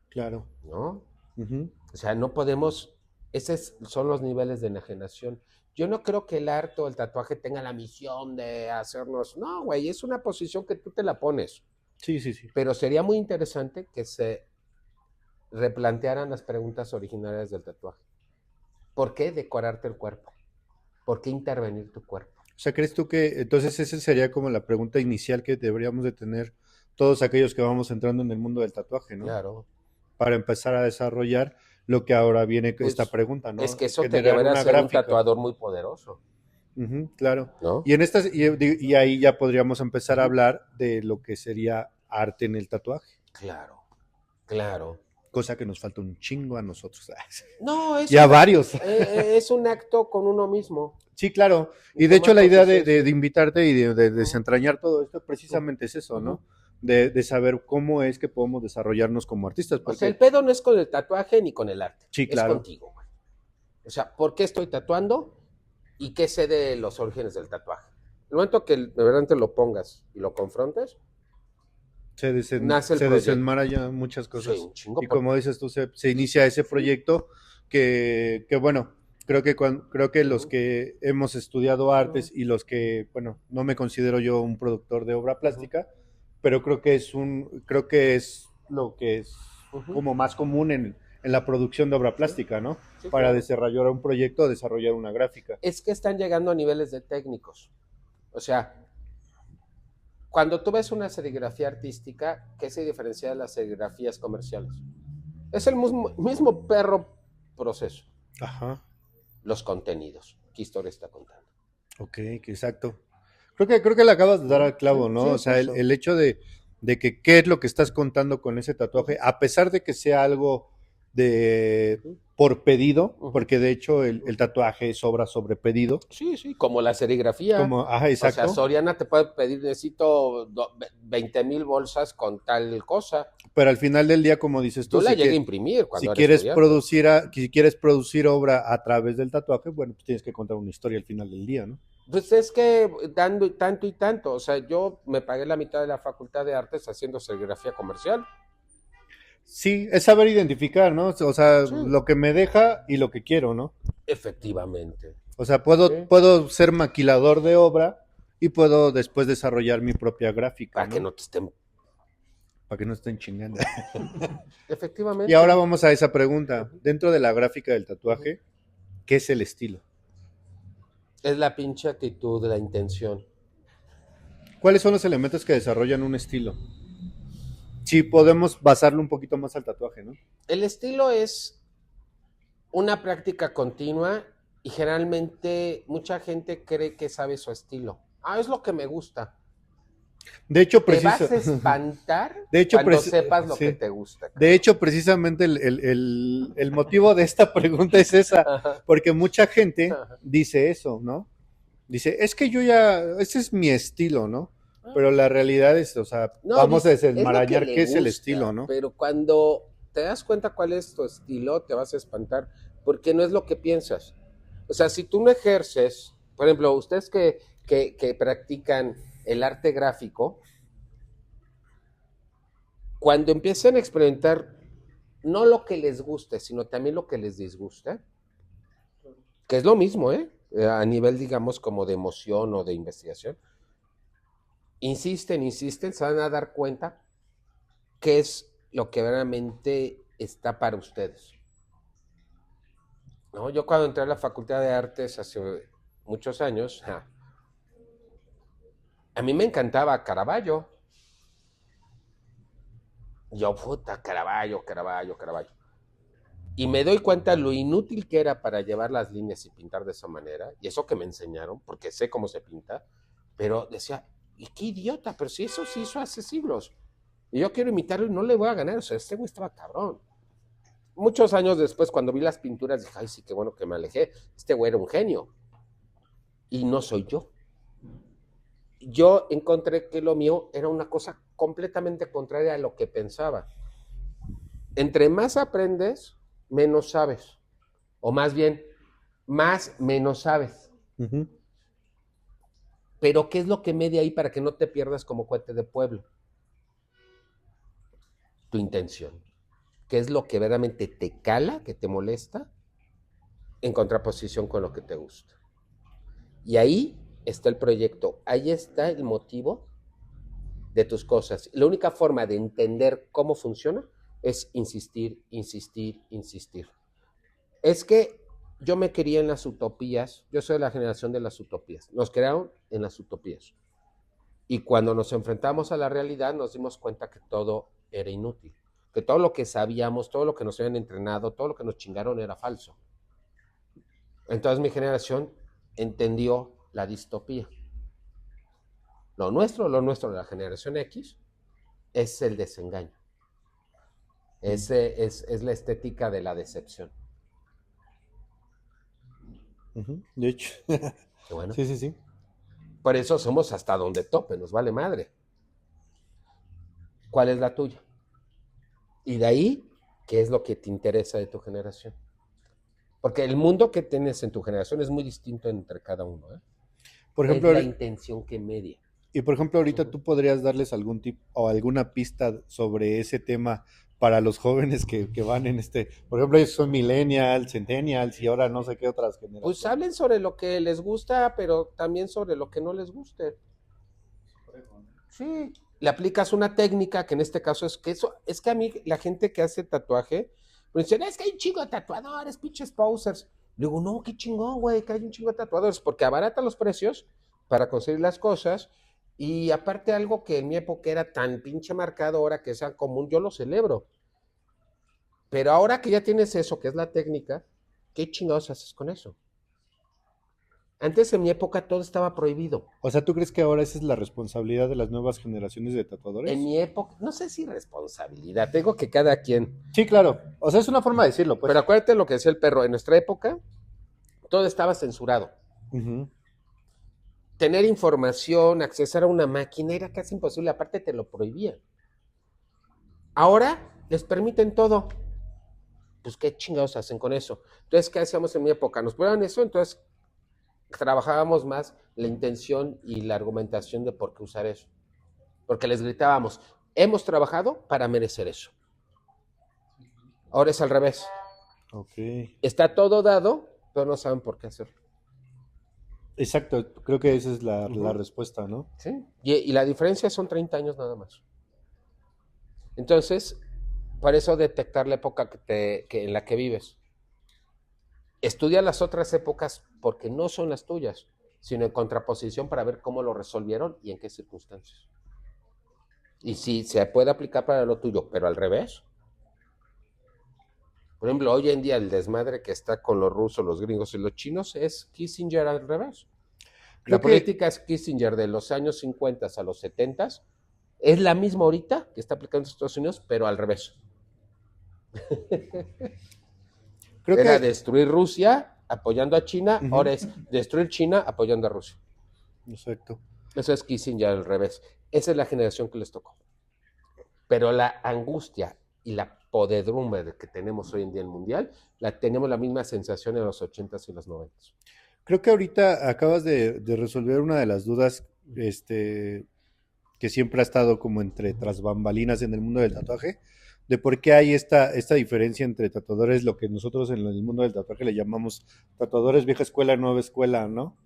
A: Claro.
B: ¿No?
A: Uh-huh.
B: O sea, no podemos, esos son los niveles de enajenación. Yo no creo que el arte o el tatuaje tenga la misión de hacernos, no, güey, es una posición que tú te la pones.
A: Sí, sí, sí.
B: Pero sería muy interesante que se replantearan las preguntas originarias del tatuaje. ¿Por qué decorarte el cuerpo? ¿Por qué intervenir tu cuerpo?
A: O sea, ¿crees tú que entonces esa sería como la pregunta inicial que deberíamos de tener todos aquellos que vamos entrando en el mundo del tatuaje, ¿no?
B: Claro.
A: Para empezar a desarrollar lo que ahora viene esta
B: Pues
A: pregunta, ¿no?
B: es que eso te
A: Generar
B: llevaría a
A: una
B: ser un
A: gráfica.
B: tatuador muy poderoso.
A: Uh-huh, claro.
B: ¿No?
A: Y en estas y ahí ya podríamos empezar a hablar de lo que sería arte en el tatuaje.
B: Claro, claro.
A: Cosa que nos falta un chingo a nosotros.
B: No,
A: Y a varios.
B: Es un acto con uno mismo.
A: Sí, claro. Y de hecho la idea de invitarte y de desentrañar todo esto precisamente es eso, ¿no? De saber cómo es que podemos desarrollarnos como artistas.
B: O
A: Porque...
B: sea, el pedo no es con el tatuaje ni con el arte.
A: Sí, claro.
B: Es contigo, güey. O sea, ¿por qué estoy tatuando? ¿Y qué sé de los orígenes del tatuaje? El momento que de verdad te lo pongas y lo confrontes, nace el
A: se
B: proyecto.
A: desenmarañan muchas cosas.
B: Sí, un chingo.
A: Y como dices tú, se inicia ese proyecto que bueno, creo que los que hemos estudiado artes y los que, bueno, no me considero yo un productor de obra plástica, pero creo que es lo que es como más común en la producción de obra plástica, ¿no?
B: Sí,
A: para
B: claro.
A: desarrollar un proyecto, desarrollar una gráfica.
B: Es que están llegando a niveles de técnicos. O sea, cuando tú ves una serigrafía artística, ¿qué se diferencia de las serigrafías comerciales? Es el mismo perro proceso.
A: Ajá.
B: Los contenidos. ¿Qué historia está contando?
A: Ok, exacto. Creo que le acabas de dar al clavo, ¿no?
B: Sí,
A: o sea, el hecho de que qué es lo que estás contando con ese tatuaje, a pesar de que sea algo de por pedido, porque de hecho el tatuaje es obra sobre pedido.
B: Sí, sí, como la serigrafía.
A: Como, ajá, exacto.
B: O sea, Soriana te puede pedir, necesito 20,000 bolsas con tal cosa.
A: Pero al final del día, como dices tú,
B: la llegué a imprimir cuando
A: si quieres producir obra a través del tatuaje, bueno, pues tienes que contar una historia al final del día, ¿no?
B: Pues es que dando tanto y tanto, o sea, yo me pagué la mitad de la Facultad de Artes haciendo serigrafía comercial.
A: Sí, es saber identificar, ¿no? O sea, lo que me deja y lo que quiero, ¿no?
B: Efectivamente.
A: O sea, puedo ser maquilador de obra y puedo después desarrollar mi propia gráfica.
B: Para que no te estén...
A: Para que no estén chingando.
B: Efectivamente.
A: Y ahora vamos a esa pregunta. Dentro de la gráfica del tatuaje, ¿qué es el estilo?
B: Es la pinche actitud, la intención.
A: ¿Cuáles son los elementos que desarrollan un estilo? Sí, podemos basarlo un poquito más al tatuaje, ¿no?
B: El estilo es una práctica continua y generalmente mucha gente cree que sabe su estilo. Es lo que me gusta.
A: De hecho,
B: te vas a espantar cuando sepas lo que te gusta.
A: De hecho, precisamente el motivo de esta pregunta es esa, porque mucha gente dice eso, ¿no? Dice, es que ese es mi estilo, ¿no? Pero la realidad es, o sea,
B: No,
A: vamos a
B: dice, es lo que
A: desenmarañar
B: le
A: qué es el
B: gusta,
A: estilo, ¿no?
B: pero cuando te das cuenta cuál es tu estilo, te vas a espantar, porque no es lo que piensas. O sea, si tú no ejerces, por ejemplo, ustedes que practican el arte gráfico, cuando empiezan a experimentar no lo que les guste, sino también lo que les disgusta, que es lo mismo, ¿eh? A nivel, digamos, como de emoción o de investigación, insisten, se van a dar cuenta qué es lo que realmente está para ustedes. ¿No? Yo cuando entré a la Facultad de Artes hace muchos años, a mí me encantaba Caravaggio. Yo, puta, Caravaggio. Y me doy cuenta lo inútil que era para llevar las líneas y pintar de esa manera, y eso que me enseñaron, porque sé cómo se pinta, pero decía, y qué idiota, pero si eso se hizo hace siglos, y yo quiero imitarlo y no le voy a ganar, o sea, este güey estaba cabrón. Muchos años después, cuando vi las pinturas, dije, ay, sí, qué bueno que me alejé, este güey era un genio, y no soy yo. Yo encontré que lo mío era una cosa completamente contraria a lo que pensaba. Entre más aprendes, menos sabes. O más bien, más menos sabes.
A: Uh-huh.
B: Pero ¿qué es lo que media ahí para que no te pierdas como cohete de pueblo? Tu intención. ¿Qué es lo que verdaderamente te cala, que te molesta, en contraposición con lo que te gusta? Y ahí está el proyecto, ahí está el motivo de tus cosas. La única forma de entender cómo funciona es insistir. Es que yo me quería en las utopías, yo soy de la generación de las utopías, nos crearon en las utopías. Y cuando nos enfrentamos a la realidad nos dimos cuenta que todo era inútil, que todo lo que sabíamos, todo lo que nos habían entrenado, todo lo que nos chingaron era falso. Entonces mi generación entendió la distopía. Lo nuestro de la generación X, es el desengaño. Es la estética de la decepción.
A: Uh-huh. De hecho.
B: Bueno,
A: Sí.
B: por eso somos hasta donde tope, nos vale madre. ¿Cuál es la tuya? Y de ahí, ¿qué es lo que te interesa de tu generación? Porque el mundo que tienes en tu generación es muy distinto entre cada uno, ¿eh?
A: Por ejemplo,
B: es la intención que media.
A: Y por ejemplo, ahorita tú podrías darles algún tip o alguna pista sobre ese tema para los jóvenes que van en por ejemplo, ellos son millennials, centennials y ahora no sé qué otras
B: Pues
A: generaciones.
B: hablen sobre lo que les gusta, pero también sobre lo que no les guste. Sí, le aplicas una técnica que en este caso es que a mí la gente que hace tatuaje, me dicen, es que hay un chingo de tatuadores, pinches posers. Le digo, no, qué chingón, güey, que hay un chingo de tatuadores, porque abaratan los precios para conseguir las cosas, y aparte algo que en mi época era tan pinche marcado, ahora que sea común, yo lo celebro. Pero ahora que ya tienes eso, que es la técnica, ¿qué chingados haces con eso? Antes en mi época todo estaba prohibido.
A: O sea, ¿tú crees que ahora esa es la responsabilidad de las nuevas generaciones de tatuadores?
B: En mi época, no sé si responsabilidad, tengo que cada quien.
A: Sí, claro. O sea, es una forma de decirlo, pues.
B: Pero acuérdate lo que decía el perro, en nuestra época todo estaba censurado.
A: Uh-huh.
B: Tener información, accesar a una máquina era casi imposible, aparte te lo prohibían. Ahora les permiten todo. Pues qué chingados hacen con eso. Entonces, ¿qué hacíamos en mi época? Nos ponían eso, entonces trabajábamos más la intención y la argumentación de por qué usar eso. Porque les gritábamos, hemos trabajado para merecer eso. Ahora es al revés.
A: Ok.
B: Está todo dado, pero no saben por qué hacerlo.
A: Exacto, creo que esa es la respuesta, ¿no?
B: ¿Sí? Y la diferencia son 30 años nada más. Entonces, por eso detectar la época en la que vives. Estudia las otras épocas porque no son las tuyas, sino en contraposición para ver cómo lo resolvieron y en qué circunstancias. Y si se puede aplicar para lo tuyo, pero al revés. Por ejemplo, hoy en día el desmadre que está con los rusos, los gringos y los chinos es Kissinger al revés.
A: Creo
B: La
A: que
B: política es Kissinger de los años 50 a los 70 es la misma ahorita que está aplicando en Estados Unidos, pero al revés.
A: creo
B: Era
A: que
B: destruir Rusia apoyando a China,
A: uh-huh.
B: ahora es destruir China apoyando a Rusia.
A: Exacto.
B: Eso es Kissinger al revés. Esa es la generación que les tocó. Pero la angustia y la podedumbre que tenemos hoy en día en el mundial, tenemos la misma sensación en los 80s y los 90s.
A: Creo que ahorita acabas de resolver una de las dudas, que siempre ha estado como entre tras bambalinas en el mundo del tatuaje, de por qué hay esta diferencia entre tatuadores, lo que nosotros en el mundo del tatuaje le llamamos tatuadores vieja escuela, nueva escuela, ¿no?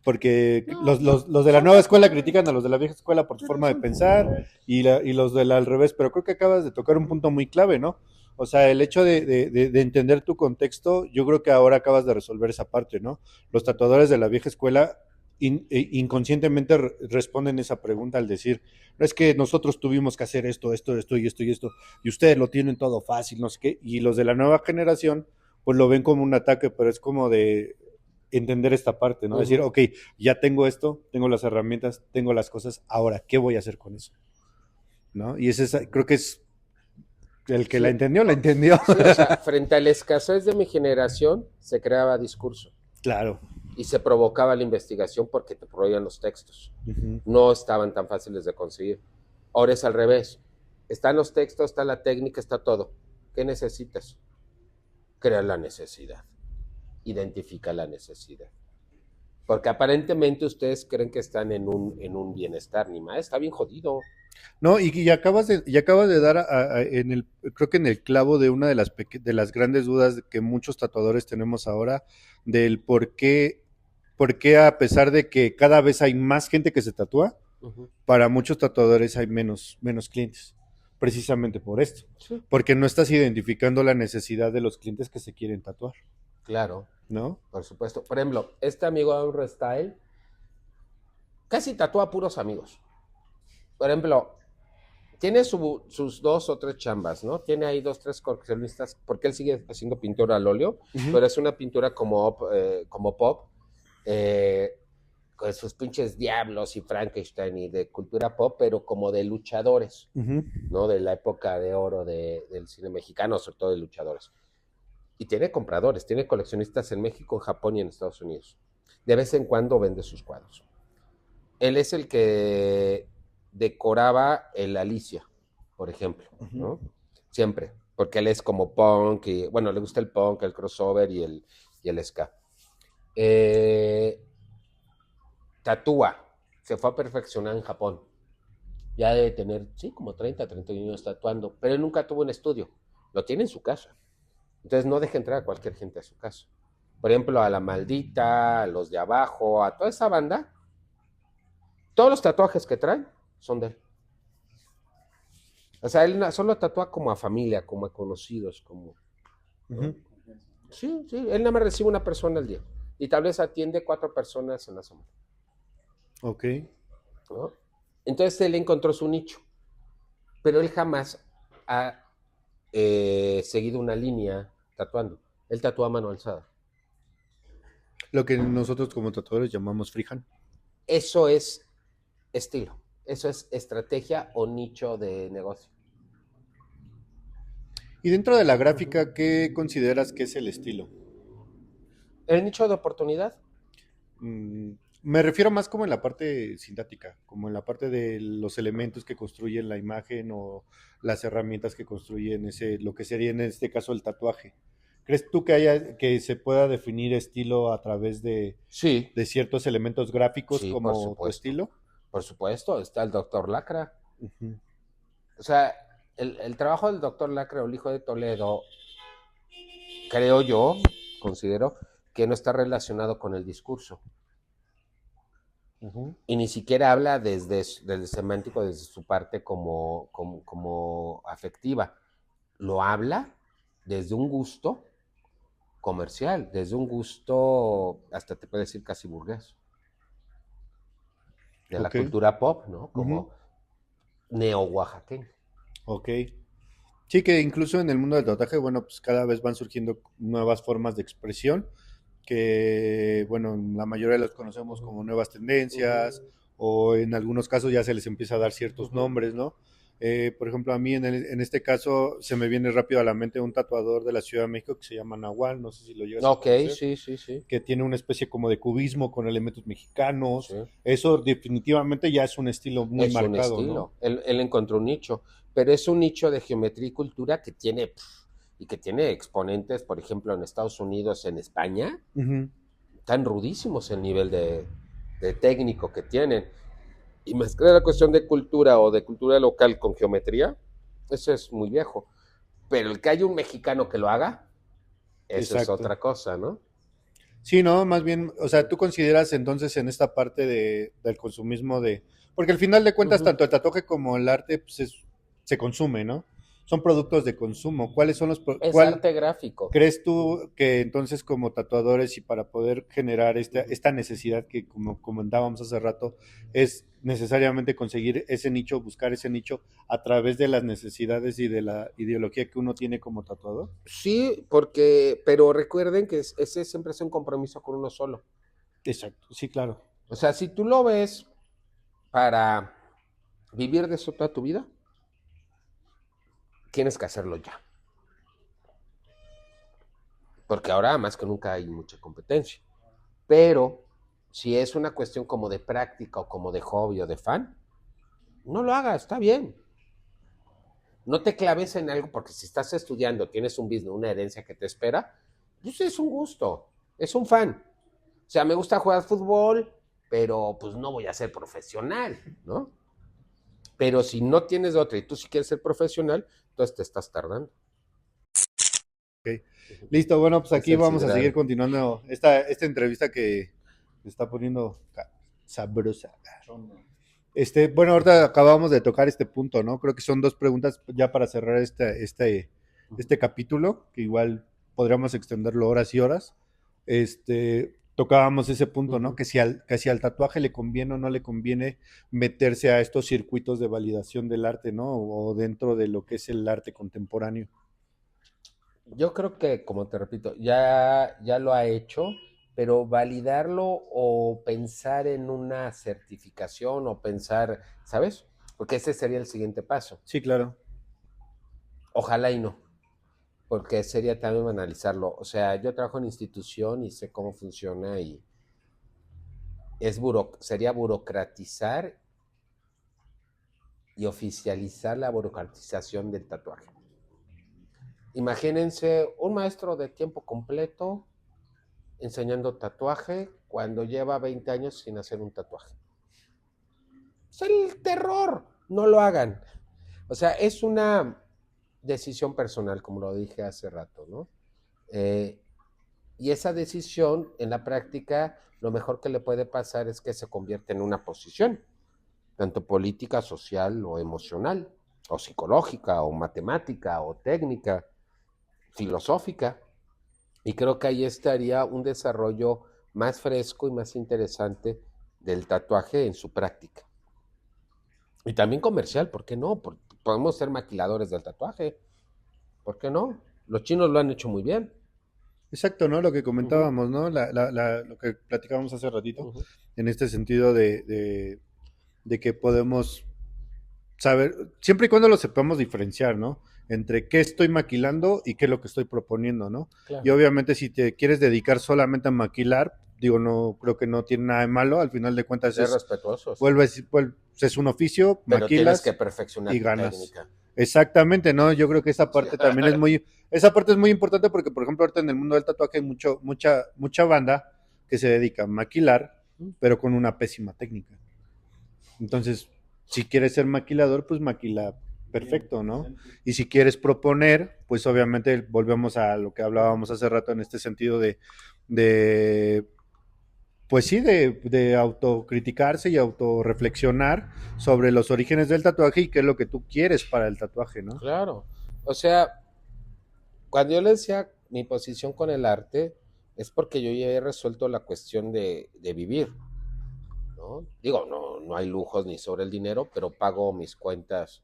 A: Porque los de la nueva escuela critican a los de la vieja escuela por su forma de pensar y los del al revés, pero creo que acabas de tocar un punto muy clave, ¿no? O sea, el hecho de entender tu contexto, yo creo que ahora acabas de resolver esa parte, ¿no? Los tatuadores de la vieja escuela inconscientemente responden esa pregunta al decir, no es que nosotros tuvimos que hacer esto, esto, esto y esto y esto, y ustedes lo tienen todo fácil, no sé qué, y los de la nueva generación, pues lo ven como un ataque, pero es como de entender esta parte, ¿no? Decir, ok, ya tengo esto, tengo las herramientas, tengo las cosas, ahora, ¿qué voy a hacer con eso? ¿No? Y creo que es el que
B: Sí.
A: la entendió, la entendió.
B: Sí, o sea, frente a la escasez de mi generación, se creaba discurso.
A: Claro.
B: Y se provocaba la investigación porque te prohibían los textos. No estaban tan fáciles de conseguir. Ahora es al revés. Están los textos, está la técnica, está todo. ¿Qué necesitas? Crea la necesidad. Identifica la necesidad. Porque aparentemente ustedes creen que están en un bienestar. Ni más, está bien jodido.
A: No, y acabas de dar creo que en el clavo de una de las grandes dudas que muchos tatuadores tenemos ahora, del por qué a pesar de que cada vez hay más gente que se tatúa, para muchos tatuadores hay menos clientes. Precisamente por esto.
B: Sí.
A: Porque no estás identificando la necesidad de los clientes que se quieren tatuar.
B: Claro.
A: ¿No?
B: Por supuesto. Por ejemplo, este amigo de un Style casi tatúa a puros amigos. Por ejemplo, tiene sus 2 o 3 chambas, ¿no? Tiene ahí 2, 3 coleccionistas, porque él sigue haciendo pintura al óleo, pero es una pintura como pop, con sus pinches diablos y Frankenstein y de cultura pop, pero como de luchadores, ¿no? De la época de oro del cine mexicano, sobre todo de luchadores. Y tiene compradores, tiene coleccionistas en México, en Japón y en Estados Unidos. De vez en cuando vende sus cuadros. Él es el que decoraba el Alicia, por ejemplo, ¿no? Siempre, porque él es como punk, y, bueno, le gusta el punk, el crossover y el ska. Tatúa, se fue a perfeccionar en Japón. Ya debe tener, sí, como 30 años tatuando, pero él nunca tuvo un estudio, lo tiene en su casa. Entonces no deja entrar a cualquier gente a su casa. Por ejemplo, a La Maldita, a los de abajo, a toda esa banda, todos los tatuajes que traen son de él. O sea, él solo tatúa como a familia, como a conocidos, como... ¿no? Sí, él nada más recibe una persona al día. Y tal vez atiende 4 personas en la semana.
A: Ok.
B: ¿No? Entonces él encontró su nicho. Pero él jamás ha seguido una línea tatuando. Él tatúa a mano alzada.
A: Lo que nosotros como tatuadores llamamos freehand.
B: Eso es estilo. Eso es estrategia o nicho de negocio.
A: Y dentro de la gráfica, ¿qué consideras que es el estilo?
B: El nicho de oportunidad.
A: Me refiero más como en la parte sintáctica, como en la parte de los elementos que construyen la imagen o las herramientas que construyen lo que sería en este caso el tatuaje. ¿Crees tú que se pueda definir estilo a través
B: Sí.
A: de ciertos elementos gráficos
B: Sí,
A: como tu estilo?
B: Por supuesto, está el doctor Lacra. O sea, el trabajo del doctor Lacra o el hijo de Toledo, creo yo, considero que no está relacionado con el discurso. Y ni siquiera habla desde semántico, desde su parte como afectiva. Lo habla desde un gusto comercial, desde un gusto, hasta te puede decir casi burgués, de la cultura pop, ¿no? Como neo-oaxaqueño.
A: Ok. Sí, que incluso en el mundo del tatuaje, bueno, pues cada vez van surgiendo nuevas formas de expresión que, bueno, la mayoría los conocemos como nuevas tendencias o en algunos casos ya se les empieza a dar ciertos nombres, ¿no? Por ejemplo, a mí en este caso se me viene rápido a la mente un tatuador de la Ciudad de México que se llama Nahual, no sé si lo llegas a
B: Ok,
A: conocer,
B: sí, sí, sí,
A: que tiene una especie como de cubismo con elementos mexicanos.
B: sí.
A: Eso definitivamente ya es un estilo muy
B: Es un
A: marcado, ¿no?
B: estilo. Él encontró un nicho, pero es un nicho de geometría y cultura que tiene, y que tiene exponentes, por ejemplo, en Estados Unidos, en España,
A: Ujú.
B: tan rudísimos el nivel de técnico que tienen. Y mezclar la cuestión de cultura o de cultura local con geometría, eso es muy viejo. Pero el que haya un mexicano que lo haga, eso es
A: Exacto.
B: otra cosa, ¿no?
A: Sí, no, más bien, o sea, tú consideras entonces en esta parte del consumismo porque al final de cuentas
B: Ujú.
A: tanto el tatuaje como el arte pues, se consume, ¿no? Son productos de consumo. ¿Cuáles son
B: Es
A: cuál
B: arte gráfico.
A: crees tú que entonces como tatuadores y para poder generar esta necesidad que como comentábamos hace rato, es necesariamente conseguir ese nicho, buscar ese nicho a través de las necesidades y de la ideología que uno tiene como tatuador?
B: Sí, porque, pero recuerden que ese siempre es un compromiso con uno solo.
A: Exacto, sí, claro.
B: O sea, si tú lo ves para vivir de eso toda tu vida, tienes que hacerlo ya. Porque ahora más que nunca hay mucha competencia. Pero si es una cuestión como de práctica o como de hobby o de fan, no lo hagas, está bien. No te claves en algo porque si estás estudiando, tienes un business, una herencia que te espera, pues es un gusto, es un fan. O sea, me gusta jugar fútbol, pero pues no voy a ser profesional, ¿no? Pero si no tienes de otra y tú sí quieres ser profesional, entonces te estás tardando.
A: Ok. Listo, bueno, pues
B: Es
A: aquí
B: el
A: vamos a seguir
B: sidral.
A: continuando esta entrevista que se está poniendo sabrosa. Bueno, ahorita acabamos de tocar este punto, ¿no? Creo que son dos preguntas ya para cerrar este capítulo, que igual podríamos extenderlo horas y horas. Tocábamos ese punto, ¿no? Que si al tatuaje le conviene o no le conviene meterse a estos circuitos de validación del arte, ¿no? O dentro de lo que es el arte contemporáneo.
B: Yo creo que, como te repito, ya lo ha hecho, pero validarlo o pensar en una certificación o pensar, ¿sabes? Porque ese sería el siguiente paso.
A: Sí, claro.
B: Ojalá y no, porque sería también analizarlo. O sea, yo trabajo en institución y sé cómo funciona y sería burocratizar y oficializar la burocratización del tatuaje. Imagínense un maestro de tiempo completo enseñando tatuaje cuando lleva 20 años sin hacer un tatuaje. Es el terror, no lo hagan. O sea, es una decisión personal, como lo dije hace rato, ¿no? Eh, y esa decisión, en la práctica, lo mejor que le puede pasar es que se convierte en una posición, tanto política, social o emocional, o psicológica, o matemática, o técnica, filosófica. Y creo que ahí estaría un desarrollo más fresco y más interesante del tatuaje en su práctica. Y también comercial, ¿por qué no? Podemos ser maquiladores del tatuaje, ¿por qué no? Los chinos lo han hecho muy bien.
A: Exacto, ¿no? Lo que
B: Ujú,
A: comentábamos, ¿no? Lo que platicábamos hace ratito,
B: ujú.
A: en este sentido de que podemos saber, siempre y cuando lo sepamos diferenciar, ¿no? Entre qué estoy maquilando y qué es lo que estoy proponiendo, ¿no? Y
B: Claro.
A: obviamente si te quieres dedicar solamente a maquilar, digo, no creo que no tiene nada de malo, al final de cuentas
B: Ser respetuosos,
A: es un oficio,
B: pero tienes que
A: maquilas
B: perfeccionar
A: y
B: tu
A: ganas.
B: técnica.
A: Exactamente, ¿no? Yo creo que esa parte es muy importante porque, por ejemplo, ahorita en el mundo del tatuaje hay mucha banda que se dedica a maquilar, pero con una pésima técnica. Entonces, si quieres ser maquilador, pues maquila perfecto, ¿no? Y si quieres proponer, pues obviamente volvemos a lo que hablábamos hace rato en este sentido de pues sí, de autocriticarse y autorreflexionar sobre los orígenes del tatuaje y qué es lo que tú quieres para el tatuaje, ¿no?
B: Claro. O sea, cuando yo le decía mi posición con el arte, es porque yo ya he resuelto la cuestión de vivir, ¿no? Digo, no hay lujos ni sobre el dinero, pero pago mis cuentas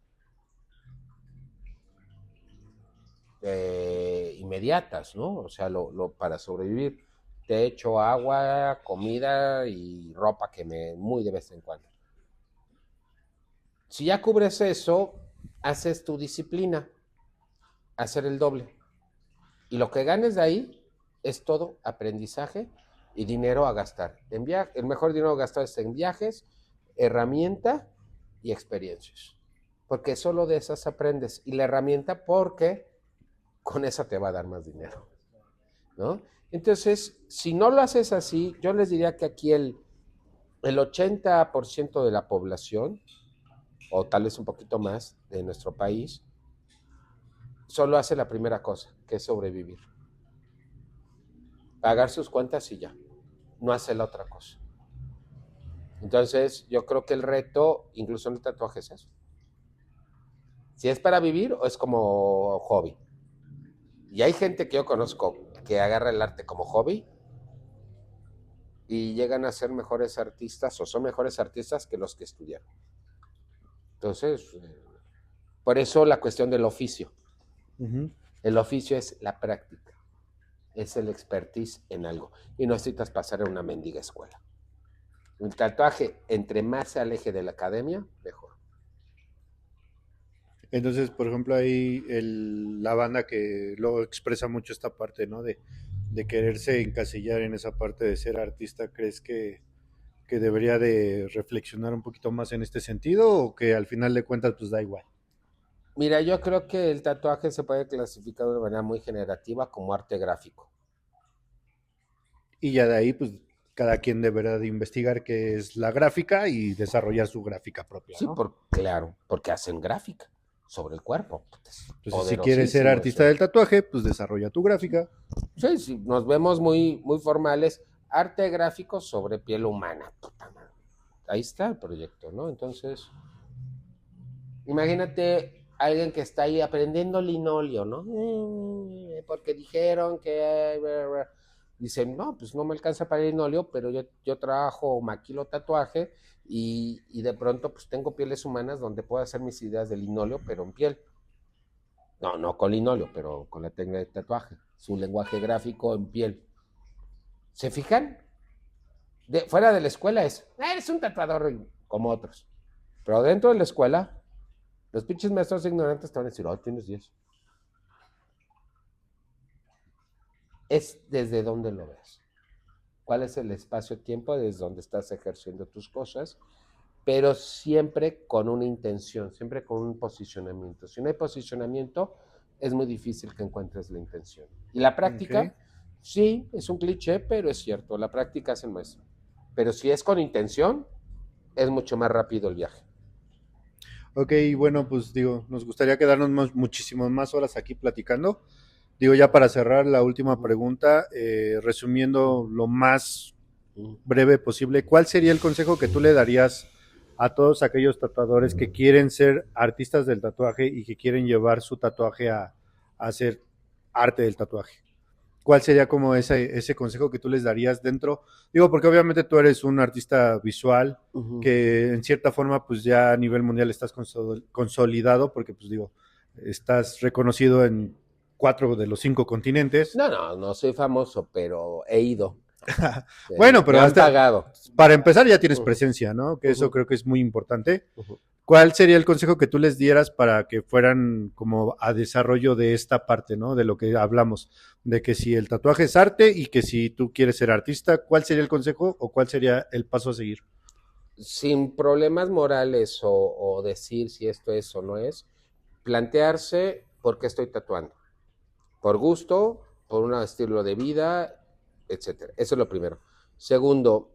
B: inmediatas, ¿no? O sea, para sobrevivir. Techo, agua, comida y ropa que muy de vez en cuando. Si ya cubres eso, haces tu disciplina, hacer el doble. Y lo que ganes de ahí es todo aprendizaje y dinero a gastar. El mejor dinero a gastar es en viajes, herramienta y experiencias. Porque solo de esas aprendes. Y la herramienta porque con esa te va a dar más dinero, ¿no? Entonces, si no lo haces así, yo les diría que aquí el 80% de la población, o tal vez un poquito más de nuestro país, solo hace la primera cosa, que es sobrevivir. Pagar sus cuentas y ya. No hace la otra cosa. Entonces, yo creo que el reto, incluso en el tatuaje, es eso. Si es para vivir o es como hobby. Y hay gente que yo conozco que agarra el arte como hobby y llegan a ser mejores artistas o son mejores artistas que los que estudiaron. Entonces, por eso la cuestión del oficio. Uh-huh. El oficio es la práctica, es el expertise en algo. Y no necesitas pasar en una mendiga escuela. El tatuaje, entre más se aleje de la academia, mejor.
A: Entonces, por ejemplo, ahí la banda que luego expresa mucho esta parte, ¿no? De quererse encasillar en esa parte de ser artista, ¿crees que debería de reflexionar un poquito más en este sentido o que al final de cuentas pues da igual?
B: Mira, yo creo que el tatuaje se puede clasificar de una manera muy generativa como arte gráfico.
A: Y ya de ahí, pues, cada quien deberá de investigar qué es la gráfica y desarrollar su gráfica propia, ¿no?
B: Sí, claro, porque hacen gráfica sobre el cuerpo.
A: Entonces, si quieres ser artista del tatuaje, pues desarrolla tu gráfica.
B: Sí, sí, nos vemos muy, muy formales. Arte gráfico sobre piel humana. Puta madre. Ahí está el proyecto, ¿no? Entonces, imagínate alguien que está ahí aprendiendo linóleo, ¿no? Porque dijeron que... Dicen, no, pues no me alcanza para el linóleo, pero yo trabajo, maquilo tatuaje y de pronto pues tengo pieles humanas donde puedo hacer mis ideas de linóleo, pero en piel. No con linóleo, pero con la técnica de tatuaje. Su lenguaje gráfico en piel. ¿Se fijan? Fuera de la escuela eres un tatuador como otros. Pero dentro de la escuela, los pinches maestros ignorantes te van a decir, tienes 10. Es desde donde lo ves. ¿Cuál es el espacio-tiempo desde donde estás ejerciendo tus cosas? Pero siempre con una intención, siempre con un posicionamiento. Si no hay posicionamiento, es muy difícil que encuentres la intención. Y la práctica, sí, es un cliché, pero es cierto, la práctica es el maestro. Pero si es con intención, es mucho más rápido el viaje.
A: Ok, bueno, pues digo, nos gustaría quedarnos muchísimas más horas aquí platicando. Digo, ya para cerrar la última pregunta, resumiendo lo más breve posible, ¿cuál sería el consejo que tú le darías a todos aquellos tatuadores que quieren ser artistas del tatuaje y que quieren llevar su tatuaje a hacer arte del tatuaje? ¿Cuál sería como ese consejo que tú les darías dentro? Digo, porque obviamente tú eres un artista visual, que en cierta forma pues ya a nivel mundial estás consolidado, porque pues digo, estás reconocido en 4 de los 5 continentes.
B: No soy famoso, pero he ido.
A: Bueno, pero
B: me han pagado.
A: Para empezar ya tienes presencia, ¿no? Que eso creo que es muy importante. ¿Cuál sería el consejo que tú les dieras para que fueran como a desarrollo de esta parte, ¿no? De lo que hablamos, de que si el tatuaje es arte y que si tú quieres ser artista, ¿cuál sería el consejo o cuál sería el paso a seguir?
B: Sin problemas morales o decir si esto es o no es, plantearse por qué estoy tatuando. Por gusto, por un estilo de vida, etcétera. Eso es lo primero. Segundo,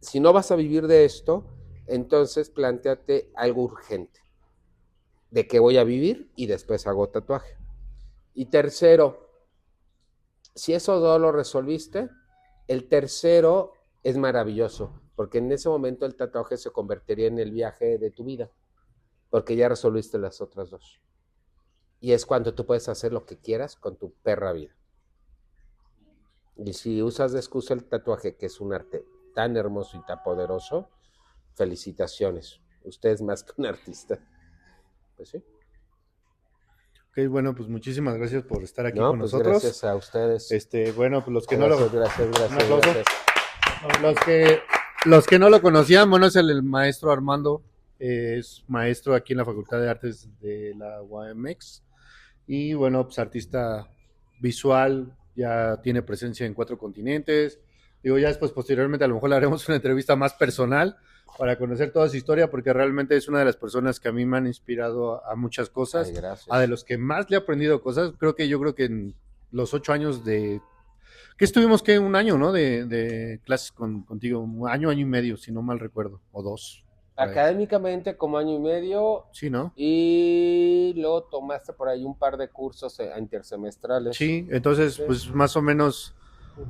B: si no vas a vivir de esto, entonces plantéate algo urgente. ¿De qué voy a vivir? Y después hago tatuaje. Y tercero, si eso no lo resolviste, el tercero es maravilloso, porque en ese momento el tatuaje se convertiría en el viaje de tu vida, porque ya resolviste las otras dos. Y es cuando tú puedes hacer lo que quieras con tu perra vida. Y si usas de excusa el tatuaje, que es un arte tan hermoso y tan poderoso, felicitaciones. Usted es más que un artista. Pues sí.
A: Ok, bueno, pues muchísimas gracias por estar aquí con nosotros.
B: Gracias a ustedes.
A: Bueno, pues los que
B: Gracias.
A: Los que no lo conocían, bueno, es el maestro Armando es maestro aquí en la Facultad de Artes de la UAMX y bueno, pues artista visual, ya tiene presencia en 4 continentes. Digo, ya después, posteriormente, a lo mejor le haremos una entrevista más personal para conocer toda su historia, porque realmente es una de las personas que a mí me han inspirado a muchas cosas,
B: Ay, gracias.
A: a de los que más le he aprendido cosas. Yo creo que en los 8 años de... ¿Qué estuvimos? ¿Qué? Un año, ¿no? De clases contigo, un año, año y medio, si no mal recuerdo, o 2.
B: Académicamente como año y medio.
A: Sí, ¿no?
B: Y luego tomaste por ahí un par de cursos intersemestrales.
A: Sí, entonces, pues más o menos,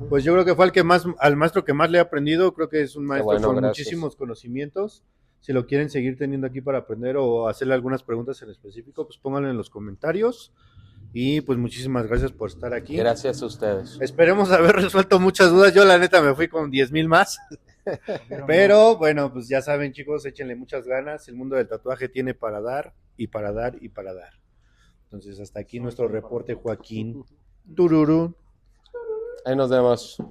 A: pues yo creo que fue al maestro que más le he aprendido. Creo que es un maestro
B: bueno,
A: con
B: gracias.
A: muchísimos conocimientos. Si lo quieren seguir teniendo aquí para aprender o hacerle algunas preguntas en específico, pues pónganlo en los comentarios. Y pues muchísimas gracias por estar aquí.
B: Gracias a ustedes.
A: Esperemos haber resuelto muchas dudas. Yo la neta me fui con 10,000 más. Pero bueno, pues ya saben, chicos, échenle muchas ganas. El mundo del tatuaje tiene para dar y para dar y para dar. Entonces hasta aquí nuestro reporte, Joaquín. Tururú.
B: Ahí nos vemos.